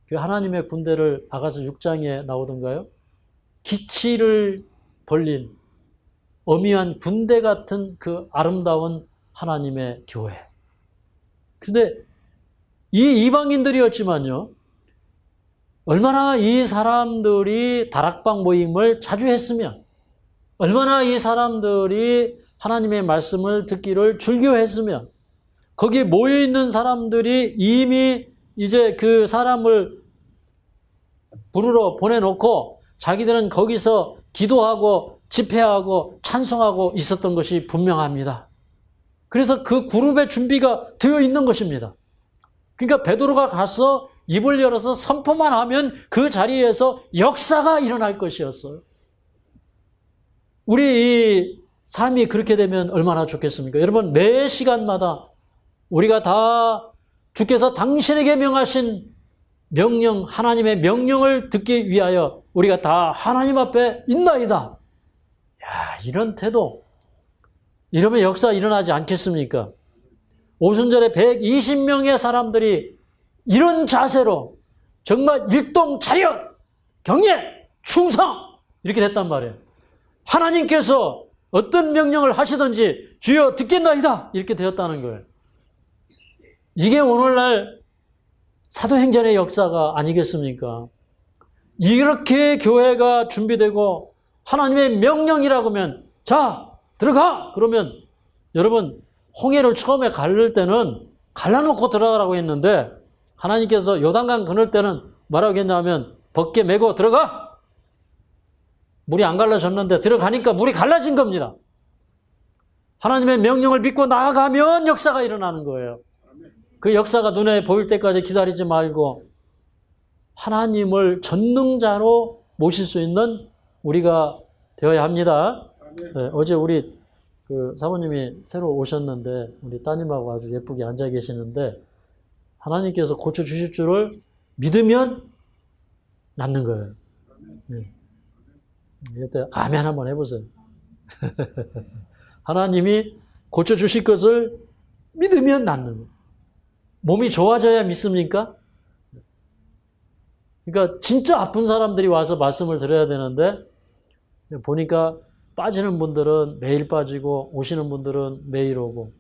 그 하나님의 군대를 아가서 6장에 나오던가요? 기치를 벌린 어미한 군대 같은 그 아름다운 하나님의 교회. 근데 이 이방인들이었지만요, 얼마나 이 사람들이 다락방 모임을 자주 했으면, 얼마나 이 사람들이 하나님의 말씀을 듣기를 즐겨했으면, 거기에 모여있는 사람들이 이미 이제 그 사람을 부르러 보내놓고 자기들은 거기서 기도하고 집회하고 찬송하고 있었던 것이 분명합니다. 그래서 그 그룹의 준비가 되어 있는 것입니다. 그러니까 베드로가 가서 입을 열어서 선포만 하면 그 자리에서 역사가 일어날 것이었어요. 우리 이 삶이 그렇게 되면 얼마나 좋겠습니까? 여러분, 매 시간마다 우리가 다 주께서 당신에게 명하신 명령, 하나님의 명령을 듣기 위하여 우리가 다 하나님 앞에 있나이다. 야, 이런 태도. 이러면 역사 일어나지 않겠습니까? 오순절에 120명의 사람들이 이런 자세로 정말 일동차렷, 경례, 충성 이렇게 됐단 말이에요. 하나님께서 어떤 명령을 하시든지 주여 듣겠나이다 이렇게 되었다는 거예요. 이게 오늘날 사도행전의 역사가 아니겠습니까? 이렇게 교회가 준비되고 하나님의 명령이라고 하면 자 들어가! 그러면 여러분 홍해를 처음에 가를 때는 갈라놓고 들어가라고 했는데 하나님께서 요단강 건널 때는 뭐라고 했냐면 벗게 메고 들어가! 물이 안 갈라졌는데 들어가니까 물이 갈라진 겁니다. 하나님의 명령을 믿고 나아가면 역사가 일어나는 거예요. 그 역사가 눈에 보일 때까지 기다리지 말고 하나님을 전능자로 모실 수 있는 우리가 되어야 합니다. 네, 어제 우리 그 사모님이 새로 오셨는데 우리 따님하고 아주 예쁘게 앉아 계시는데 하나님께서 고쳐주실 줄을 믿으면 낫는 거예요. 네. 이때 아멘 한번 해보세요. 하나님이 고쳐주실 것을 믿으면 낫는 거예요. 몸이 좋아져야 믿습니까? 그러니까 진짜 아픈 사람들이 와서 말씀을 들어야 되는데 보니까 빠지는 분들은 매일 빠지고 오시는 분들은 매일 오고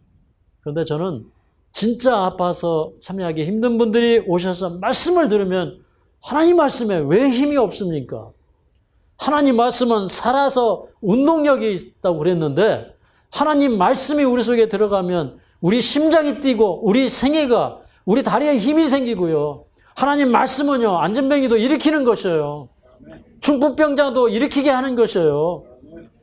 그런데 저는 진짜 아파서 참여하기 힘든 분들이 오셔서 말씀을 들으면 하나님 말씀에 왜 힘이 없습니까? 하나님 말씀은 살아서 운동력이 있다고 그랬는데 하나님 말씀이 우리 속에 들어가면 우리 심장이 뛰고 우리 생애가 우리 다리에 힘이 생기고요. 하나님 말씀은요. 안전뱅이도 일으키는 것이에요. 중풍병자도 일으키게 하는 것이에요.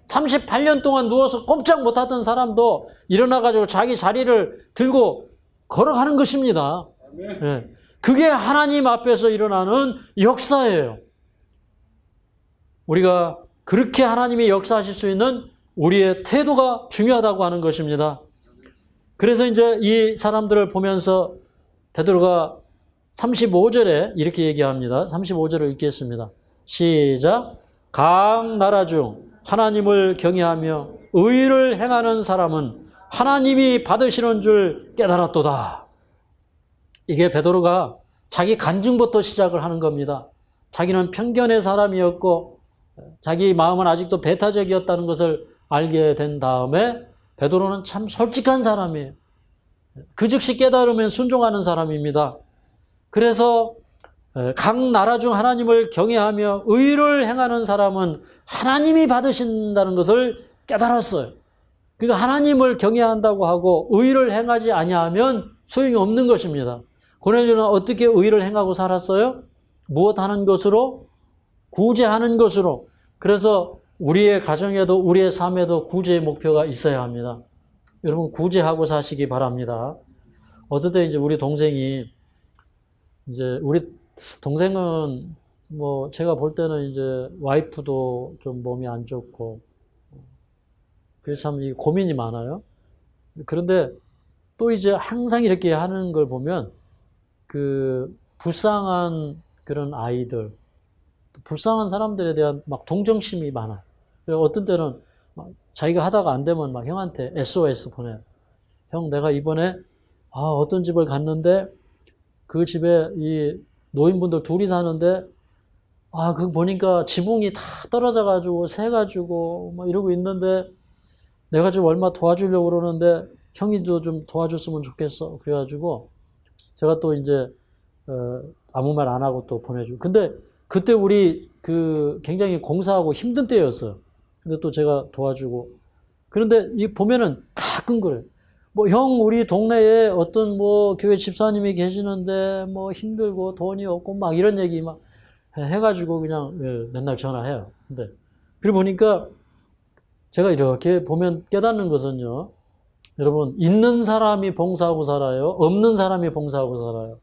38년 동안 누워서 꼼짝 못하던 사람도 일어나가지고 자기 자리를 들고 걸어가는 것입니다. 네. 그게 하나님 앞에서 일어나는 역사예요. 우리가 그렇게 하나님이 역사하실 수 있는 우리의 태도가 중요하다고 하는 것입니다. 그래서 이제 이 사람들을 보면서 베드로가 35절에 이렇게 얘기합니다. 35절을 읽겠습니다. 시작. 각 나라 중 하나님을 경외하며 의를 행하는 사람은 하나님이 받으시는 줄 깨달았도다. 이게 베드로가 자기 간증부터 시작을 하는 겁니다. 자기는 편견의 사람이었고 자기 마음은 아직도 배타적이었다는 것을 알게 된 다음에 베드로는 참 솔직한 사람이에요. 그 즉시 깨달으면 순종하는 사람입니다. 그래서 각 나라 중 하나님을 경외하며 의를 행하는 사람은 하나님이 받으신다는 것을 깨달았어요. 그러니까 하나님을 경외한다고 하고 의를 행하지 아니하면 소용이 없는 것입니다. 고넬료는 어떻게 의를 행하고 살았어요? 무엇 하는 것으로? 구제하는 것으로. 그래서 우리의 가정에도 우리의 삶에도 구제의 목표가 있어야 합니다. 여러분 구제하고 사시기 바랍니다. 어떨 때 이제 우리 동생이 이제 우리 동생은 뭐 제가 볼 때는 이제 와이프도 좀 몸이 안 좋고 그래서 참 이 고민이 많아요. 그런데 또 이제 항상 이렇게 하는 걸 보면 그 불쌍한 그런 아이들, 불쌍한 사람들에 대한 막 동정심이 많아요. 어떤 때는 막 자기가 하다가 안 되면 막 형한테 SOS 보내요. 형, 내가 이번에 어떤 집을 갔는데 그 집에 이 노인분들 둘이 사는데 그거 보니까 지붕이 다 떨어져가지고 새가지고 막 이러고 있는데 내가 좀 얼마 도와주려고 그러는데 형이도 좀 도와줬으면 좋겠어. 그래가지고 제가 또 이제 아무 말 안 하고 또 보내주고. 근데 그때 우리 굉장히 공사하고 힘든 때였어요. 근데 또 제가 도와주고. 그런데 이 보면은 가끔 그래요. 뭐 형 우리 동네에 어떤 뭐 교회 집사님이 계시는데 뭐 힘들고 돈이 없고 막 이런 얘기 막 해가지고 그냥 맨날 전화해요. 근데 그러고 보니까 제가 이렇게 보면 깨닫는 것은요. 여러분 있는 사람이 봉사하고 살아요. 없는 사람이 봉사하고 살아요.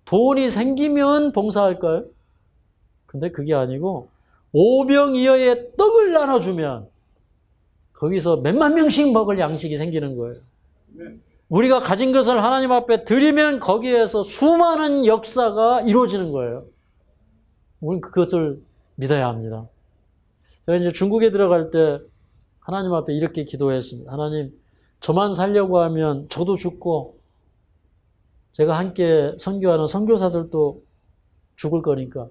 돈이 생기면 봉사할까요? 근데 그게 아니고 오병이어의 떡을 나눠주면 거기서 몇만 명씩 먹을 양식이 생기는 거예요. 우리가 가진 것을 하나님 앞에 드리면 거기에서 수많은 역사가 이루어지는 거예요. 우리는 그것을 믿어야 합니다. 제가 이제 중국에 들어갈 때 하나님 앞에 이렇게 기도했습니다. 하나님, 저만 살려고 하면 저도 죽고 제가 함께 선교하는 선교사들도 죽을 거니까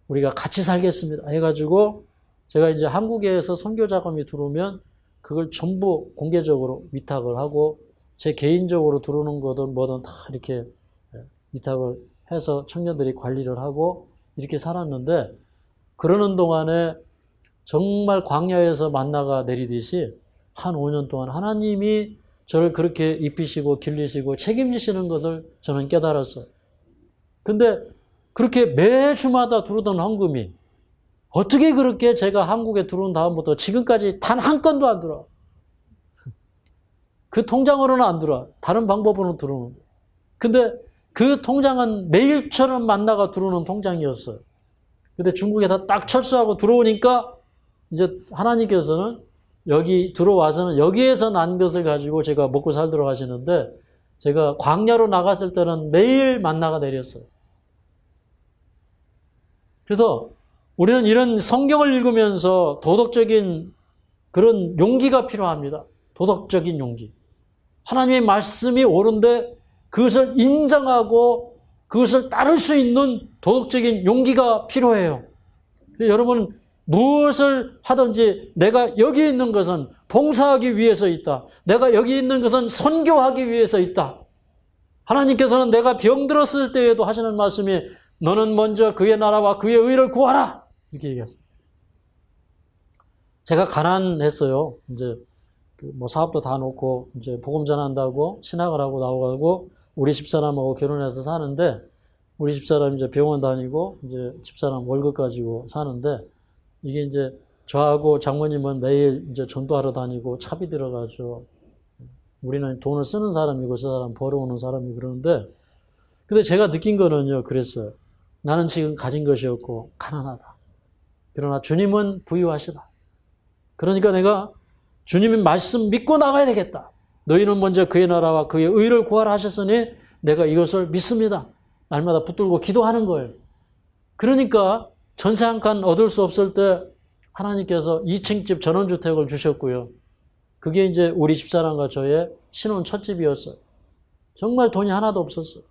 우리가 같이 살겠습니다 해가지고 제가 이제 한국에서 선교 자금이 들어오면 그걸 전부 공개적으로 위탁을 하고 제 개인적으로 들어오는 거든 뭐든 다 이렇게 위탁을 해서 청년들이 관리를 하고 이렇게 살았는데, 그러는 동안에 정말 광야에서 만나가 내리듯이 한 5년 동안 하나님이 저를 그렇게 입히시고 길리시고 책임지시는 것을 저는 깨달았어요. 근데 그렇게 매주마다 들어오던 헌금이 어떻게 그렇게 제가 한국에 들어온 다음부터 지금까지 단 한 건도 안 들어와. 그 통장으로는 안 들어와. 다른 방법으로는 들어오는데. 근데 그 통장은 매일처럼 만나가 들어오는 통장이었어요. 근데 중국에다 딱 철수하고 들어오니까 이제 하나님께서는 여기 들어와서는 여기에서 난 것을 가지고 제가 먹고 살도록 하시는데, 제가 광야로 나갔을 때는 매일 만나가 내렸어요. 그래서 우리는 이런 성경을 읽으면서 도덕적인 그런 용기가 필요합니다. 도덕적인 용기. 하나님의 말씀이 옳은데 그것을 인정하고 그것을 따를 수 있는 도덕적인 용기가 필요해요. 여러분, 무엇을 하든지 내가 여기 있는 것은 봉사하기 위해서 있다. 내가 여기 있는 것은 선교하기 위해서 있다. 하나님께서는 내가 병들었을 때에도 하시는 말씀이 너는 먼저 그의 나라와 그의 의를 구하라. 이렇게 얘기했어요. 제가 가난했어요. 이제 뭐 사업도 다 놓고 이제 복음 전한다고 신학을 하고 나오고 우리 집사람하고 결혼해서 사는데, 우리 집사람 이제 병원 다니고 이제 집사람 월급 가지고 사는데, 이게 이제 저하고 장모님은 매일 이제 전도하러 다니고 차비 들어가죠. 우리는 돈을 쓰는 사람이고 저 사람 벌어오는 사람이 그러는데, 근데 제가 느낀 거는요, 그랬어요. 나는 지금 가진 것이 없고 가난하다. 그러나 주님은 부유하시다. 그러니까 내가 주님의 말씀 믿고 나가야 되겠다. 너희는 먼저 그의 나라와 그의 의를 구하라 하셨으니 내가 이것을 믿습니다. 날마다 붙들고 기도하는 거예요. 그러니까 전세 한 칸 얻을 수 없을 때 하나님께서 2층 집 전원주택을 주셨고요. 그게 이제 우리 집사람과 저의 신혼 첫 집이었어요. 정말 돈이 하나도 없었어요.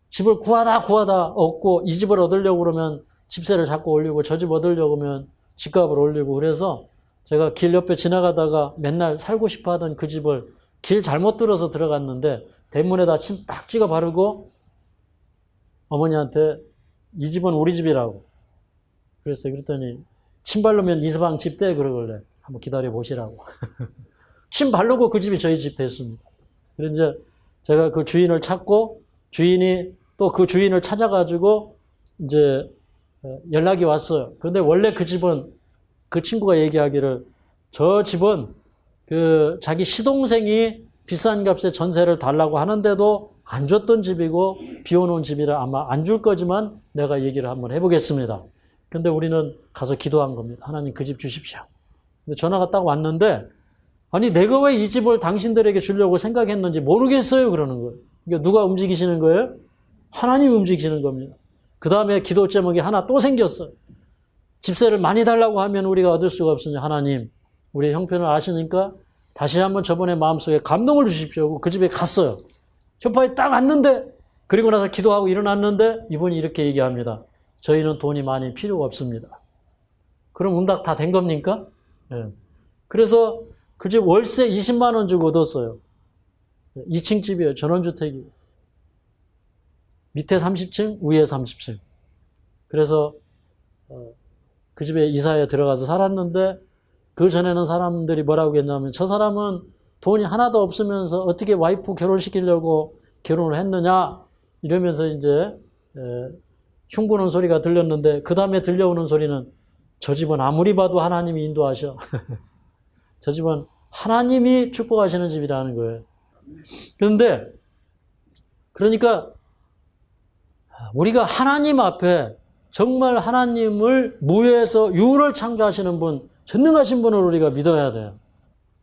집을 구하다 얻고, 이 집을 얻으려고 그러면 집세를 자꾸 올리고, 저 집 얻으려고 하면 집값을 올리고, 그래서 제가 길 옆에 지나가다가 맨날 살고 싶어 하던 그 집을 길 잘못 들어서 들어갔는데 대문에다 침 딱 찍어 바르고 어머니한테 이 집은 우리 집이라고 그랬어요. 그랬더니 침 바르면 이서방 집 돼 그러길래 한번 기다려 보시라고. 침 바르고 그 집이 저희 집 됐습니다. 그래서 이제 제가 그 주인을 찾고, 주인이 또 그 주인을 찾아가지고 이제 연락이 왔어요. 그런데 원래 그 집은 그 친구가 얘기하기를 저 집은 그 자기 시동생이 비싼 값에 전세를 달라고 하는데도 안 줬던 집이고 비워놓은 집이라 아마 안 줄 거지만 내가 얘기를 한번 해보겠습니다. 근데 우리는 가서 기도한 겁니다. 하나님 그 집 주십시오. 근데 전화가 딱 왔는데, 아니 내가 왜 이 집을 당신들에게 주려고 생각했는지 모르겠어요 그러는 거예요. 이게 누가 움직이시는 거예요? 하나님이 움직이시는 겁니다. 그 다음에 기도 제목이 하나 또 생겼어요. 집세를 많이 달라고 하면 우리가 얻을 수가 없으니 하나님 우리의 형편을 아시니까 다시 한번 저번에 마음속에 감동을 주십시오. 그 집에 갔어요. 소파에 딱 앉는데, 그리고 나서 기도하고 일어났는데 이분이 이렇게 얘기합니다. 저희는 돈이 많이 필요가 없습니다. 그럼 응답 다 된 겁니까? 네. 그래서 그 집 월세 20만 원 주고 얻었어요. 2층 집이에요. 전원주택이에요. 밑에 30층, 위에 30층. 그래서 그 집에 이사에 들어가서 살았는데, 그 전에는 사람들이 뭐라고 했냐면 저 사람은 돈이 하나도 없으면서 어떻게 와이프 결혼시키려고 결혼을 했느냐 이러면서 이제 흉보는 소리가 들렸는데, 그 다음에 들려오는 소리는 저 집은 아무리 봐도 하나님이 인도하셔. 저 집은 하나님이 축복하시는 집이라는 거예요. 그런데 그러니까 우리가 하나님 앞에 정말 하나님을 무에서 유를 창조하시는 분, 전능하신 분을 우리가 믿어야 돼요.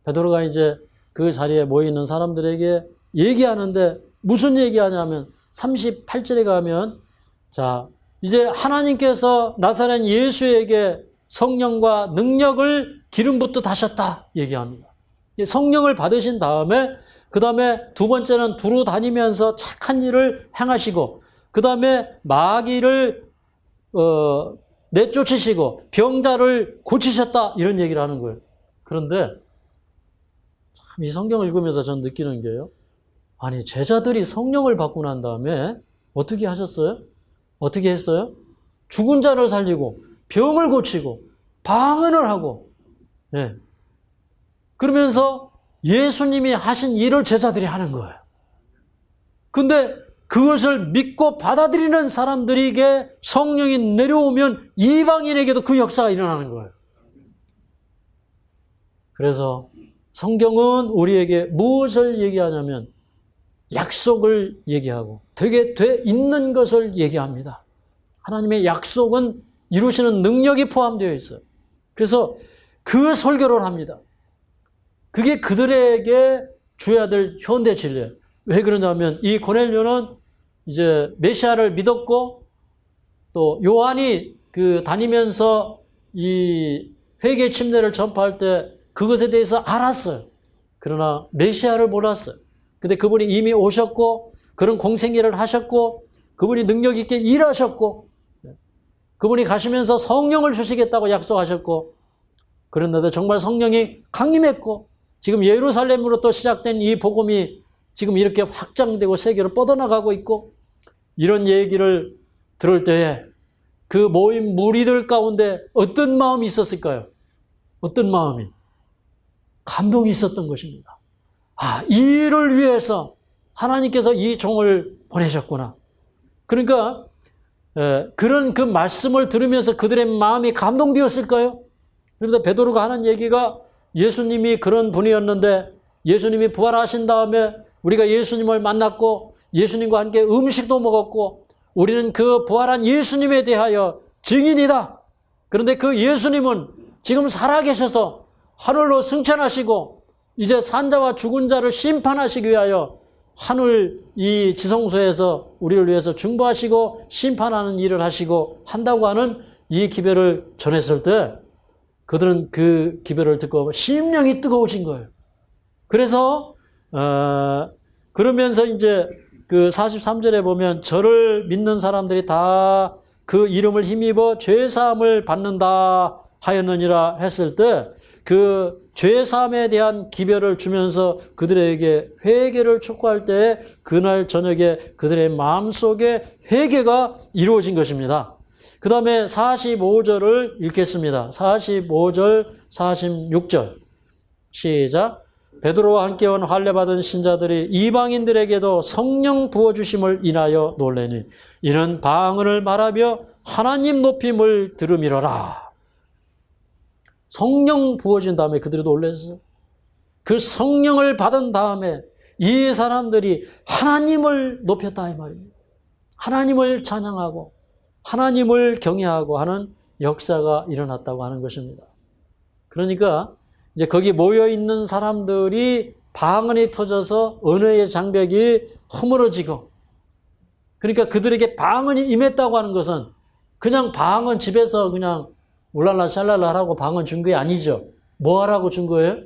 베드로가 이제 그 자리에 모이는 사람들에게 얘기하는데 무슨 얘기하냐면 38절에 가면 자, 이제 하나님께서 나사렛 예수에게 성령과 능력을 기름 붓듯 하셨다 얘기합니다. 성령을 받으신 다음에 그 다음에 두 번째는 두루 다니면서 착한 일을 행하시고 그 다음에 마귀를 내쫓으시고 병자를 고치셨다 이런 얘기를 하는 거예요. 그런데 참 이 성경을 읽으면서 전 느끼는 게요. 아니 제자들이 성령을 받고 난 다음에 어떻게 하셨어요? 어떻게 했어요? 죽은 자를 살리고 병을 고치고 방언을 하고 예. 그러면서 예수님이 하신 일을 제자들이 하는 거예요. 근데 그것을 믿고 받아들이는 사람들에게 성령이 내려오면 이방인에게도 그 역사가 일어나는 거예요. 그래서 성경은 우리에게 무엇을 얘기하냐면 약속을 얘기하고 되게 돼 있는 것을 얘기합니다. 하나님의 약속은 이루시는 능력이 포함되어 있어요. 그래서 그 설교를 합니다. 그게 그들에게 줘야 될 현대 진리예요. 왜 그러냐면 이 고넬료는 이제 메시아를 믿었고 또 요한이 그 다니면서 이 회개 침례를 전파할 때 그것에 대해서 알았어요. 그러나 메시아를 몰랐어요. 근데 그분이 이미 오셨고 그런 공생애를 하셨고 그분이 능력 있게 일하셨고 그분이 가시면서 성령을 주시겠다고 약속하셨고 그런데도 정말 성령이 강림했고 지금 예루살렘으로 또 시작된 이 복음이 지금 이렇게 확장되고 세계로 뻗어나가고 있고 이런 얘기를 들을 때에 그 모임 무리들 가운데 어떤 마음이 있었을까요? 어떤 마음이? 감동이 있었던 것입니다. 아, 이 일을 위해서 하나님께서 이 종을 보내셨구나. 그러니까 그런 그 말씀을 들으면서 그들의 마음이 감동되었을까요? 그래서 베드로가 하는 얘기가 예수님이 그런 분이었는데 예수님이 부활하신 다음에 우리가 예수님을 만났고 예수님과 함께 음식도 먹었고 우리는 그 부활한 예수님에 대하여 증인이다. 그런데 그 예수님은 지금 살아계셔서 하늘로 승천하시고 이제 산자와 죽은 자를 심판하시기 위하여 하늘 이 지성소에서 우리를 위해서 중보하시고 심판하는 일을 하시고 한다고 하는 이 기별을 전했을 때 그들은 그 기별을 듣고 심령이 뜨거워진 거예요. 그래서 그러면서 이제 그 43절에 보면 저를 믿는 사람들이 다 그 이름을 힘입어 죄사함을 받는다 하였느니라 했을 때 그 죄사함에 대한 기별을 주면서 그들에게 회개를 촉구할 때 그날 저녁에 그들의 마음속에 회개가 이루어진 것입니다. 그 다음에 45절을 읽겠습니다. 45절, 46절 시작. 베드로와 함께 온 할례받은 신자들이 이방인들에게도 성령 부어주심을 인하여 놀래니 이는 방언을 말하며 하나님 높임을 들음이로라. 성령 부어진 다음에 그들이 놀랐어요. 그 성령을 받은 다음에 이 사람들이 하나님을 높였다 이 말입니다. 하나님을 찬양하고 하나님을 경외하고 하는 역사가 일어났다고 하는 것입니다. 그러니까 이제 거기 모여 있는 사람들이 방언이 터져서 언어의 장벽이 허물어지고 그러니까 그들에게 방언이 임했다고 하는 것은 그냥 방언 집에서 그냥 울랄라 샬랄라 하라고 방언 준 게 아니죠. 뭐 하라고 준 거예요?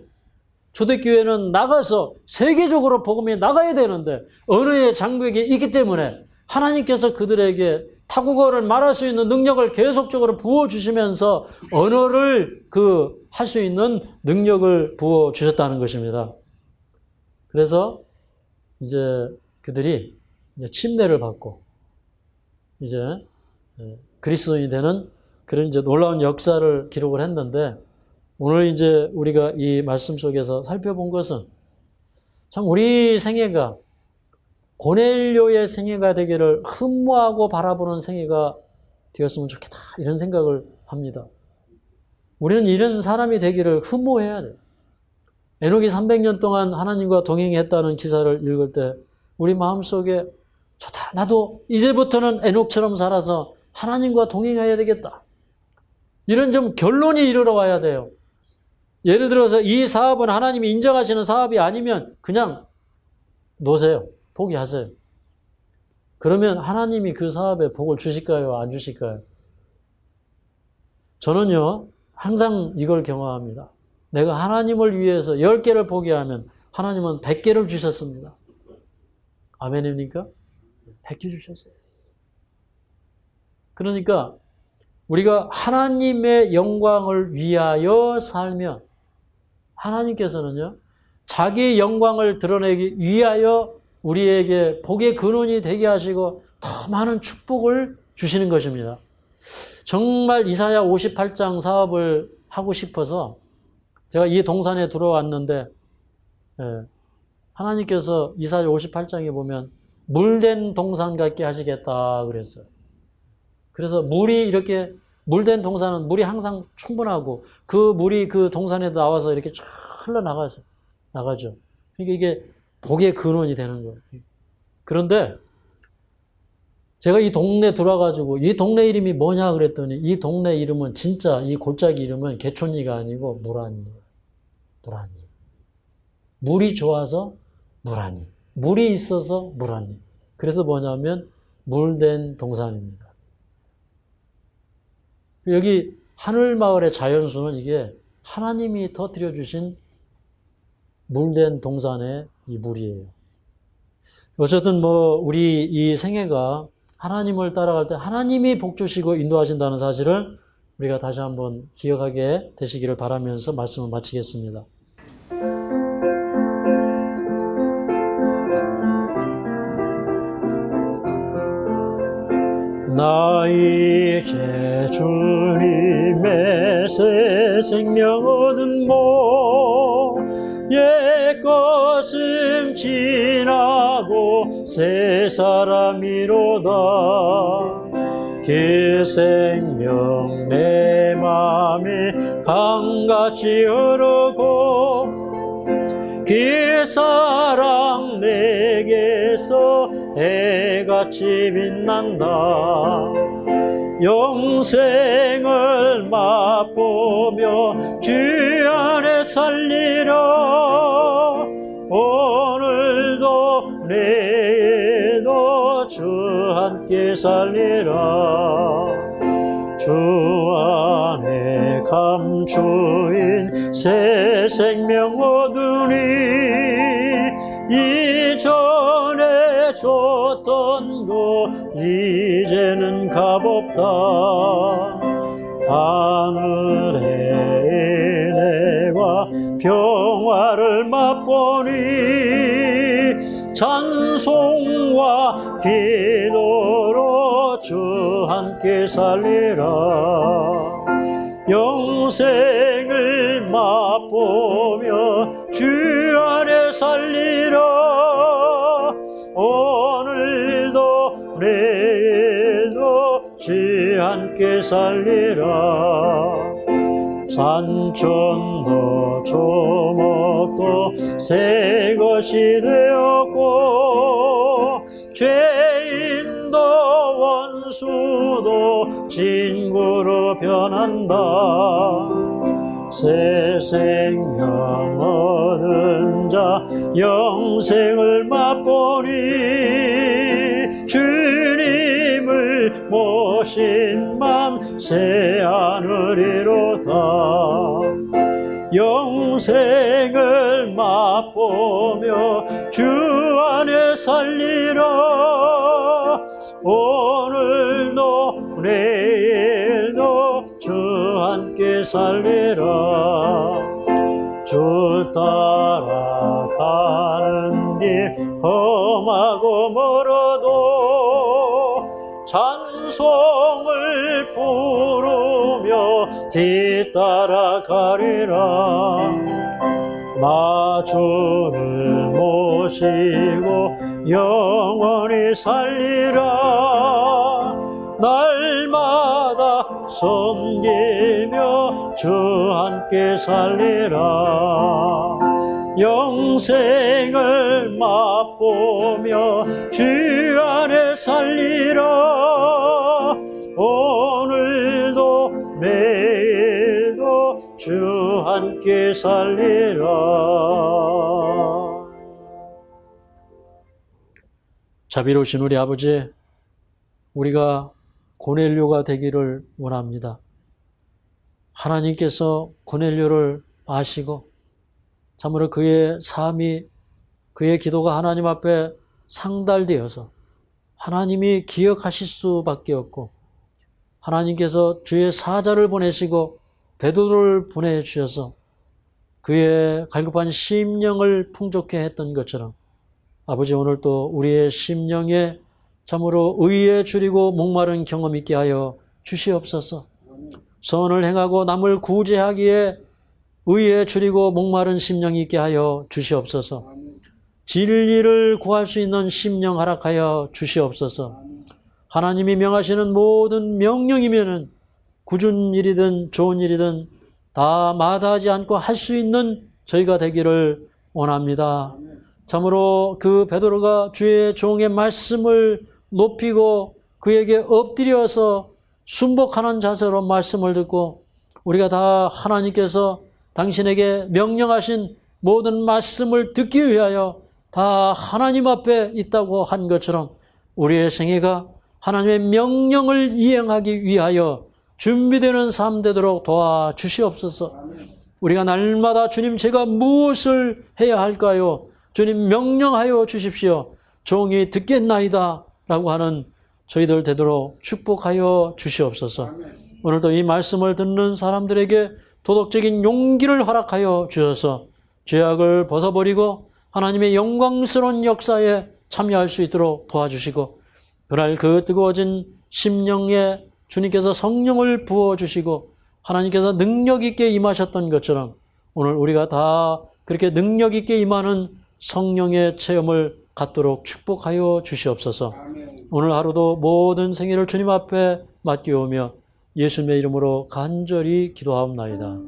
초대교회는 나가서 세계적으로 복음이 나가야 되는데 언어의 장벽이 있기 때문에 하나님께서 그들에게 타국어를 말할 수 있는 능력을 계속적으로 부어주시면서 언어를 할 수 있는 능력을 부어주셨다는 것입니다. 그래서 이제 그들이 이제 침례를 받고 이제 그리스도인이 되는 그런 이제 놀라운 역사를 기록을 했는데 오늘 이제 우리가 이 말씀 속에서 살펴본 것은 참 우리 생애가 고넬료의 생애가 되기를 흠모하고 바라보는 생애가 되었으면 좋겠다 이런 생각을 합니다. 우리는 이런 사람이 되기를 흠모해야 돼요. 에녹이 300년 동안 하나님과 동행했다는 기사를 읽을 때 우리 마음속에 좋다. 나도 이제부터는 에녹처럼 살아서 하나님과 동행해야 되겠다. 이런 좀 결론이 이르러 와야 돼요. 예를 들어서 이 사업은 하나님이 인정하시는 사업이 아니면 그냥 놓으세요. 포기하세요. 그러면 하나님이 그 사업에 복을 주실까요? 안 주실까요? 저는요, 항상 이걸 경험합니다. 내가 하나님을 위해서 10개를 포기하면 하나님은 100개를 주셨습니다. 아멘입니까? 100개 주셨어요. 그러니까 우리가 하나님의 영광을 위하여 살면 하나님께서는요, 자기의 영광을 드러내기 위하여 우리에게 복의 근원이 되게 하시고 더 많은 축복을 주시는 것입니다. 정말 이사야 58장 사업을 하고 싶어서 제가 이 동산에 들어왔는데, 하나님께서 이사야 58장에 보면 물된 동산 같게 하시겠다 그랬어요. 그래서 물이 이렇게, 물된 동산은 물이 항상 충분하고 그 물이 그 동산에 나와서 이렇게 쫙 흘러나가죠. 그러니까 이게 복의 근원이 되는 거예요. 그런데 제가 이 동네 들어와가지고 이 동네 이름이 뭐냐 그랬더니 이 동네 이름은 진짜 이 골짜기 이름은 개촌리가 아니고 물안이에요. 물안이. 물이 좋아서 물안이. 물이 있어서 물안이. 그래서 뭐냐면 물된 동산입니다. 여기 하늘마을의 자연수는 이게 하나님이 터뜨려 주신 물된 동산의 이 물이에요. 어쨌든 우리 이 생애가 하나님을 따라갈 때 하나님이 복 주시고 인도하신다는 사실을 우리가 다시 한번 기억하게 되시기를 바라면서 말씀을 마치겠습니다. 나 이제 주님의 새 생명 얻은 옛것은 지나고 새 사람이로다. 그 생명 내 맘에 강같이 흐르고 그 사랑 내게서 해같이 빛난다. 영생을 맛보며 주 안에 살리라. 오늘도 내일도 주 함께 살리라. 주 안에 감추인 새 생명 얻으니 이전에 줬던 거 이제는 값없다. 하늘의 은혜와 평화를 맛보니 찬송과 기도로 주 함께 살리라. 영생을 맛보며 주 안에 살리라. 오늘도 내일도 주 함께 살리라. 산천도 조목도 새 것이 되었고 죄인도 원수도 친구로 변한다. 새 생명 얻은 자 영생을 맛보니 주님을 모신 맘 새 하늘이로다. 영생을 맛보며 주 안에 살리라. 오늘도 내일도 주 함께 살리라. 주 따라가는 길 험하고 멀어도 찬송을 부르며 뒤따라가리라. 나 주를 모시고 영원히 살리라. 날마다 섬기며 주 함께 살리라. 영생을 맛보며 주 안에 살리라. 오늘도 내일도 주 함께 살리라. 자비로우신 우리 아버지, 우리가 고넬료가 되기를 원합니다. 하나님께서 고넬료를 아시고 참으로 그의 삶이, 그의 기도가 하나님 앞에 상달되어서 하나님이 기억하실 수밖에 없고, 하나님께서 주의 사자를 보내시고 베드로를 보내주셔서 그의 갈급한 심령을 풍족케 했던 것처럼, 아버지, 오늘 또 우리의 심령에 참으로 의에 줄이고 목마른 경험 있게 하여 주시옵소서. 선을 행하고 남을 구제하기에 의에 줄이고 목마른 심령이 있게 하여 주시옵소서. 진리를 구할 수 있는 심령 허락하여 주시옵소서. 하나님이 명하시는 모든 명령이면은 굳은 일이든 좋은 일이든 다 마다하지 않고 할 수 있는 저희가 되기를 원합니다. 참으로 그 베드로가 주의 종의 말씀을 높이고 그에게 엎드려서 순복하는 자세로 말씀을 듣고, 우리가 다 하나님께서 당신에게 명령하신 모든 말씀을 듣기 위하여 다 하나님 앞에 있다고 한 것처럼 우리의 생애가 하나님의 명령을 이행하기 위하여 준비되는 삶 되도록 도와주시옵소서. 우리가 날마다 주님, 제가 무엇을 해야 할까요? 주님, 명령하여 주십시오. 종이 듣겠나이다 라고 하는 저희들 되도록 축복하여 주시옵소서. 오늘도 이 말씀을 듣는 사람들에게 도덕적인 용기를 허락하여 주셔서 죄악을 벗어버리고 하나님의 영광스러운 역사에 참여할 수 있도록 도와주시고, 그날 그 뜨거워진 심령에 주님께서 성령을 부어주시고 하나님께서 능력 있게 임하셨던 것처럼 오늘 우리가 다 그렇게 능력 있게 임하는 성령의 체험을 갖도록 축복하여 주시옵소서. 오늘 하루도 모든 생애를 주님 앞에 맡기오며 예수님의 이름으로 간절히 기도하옵나이다.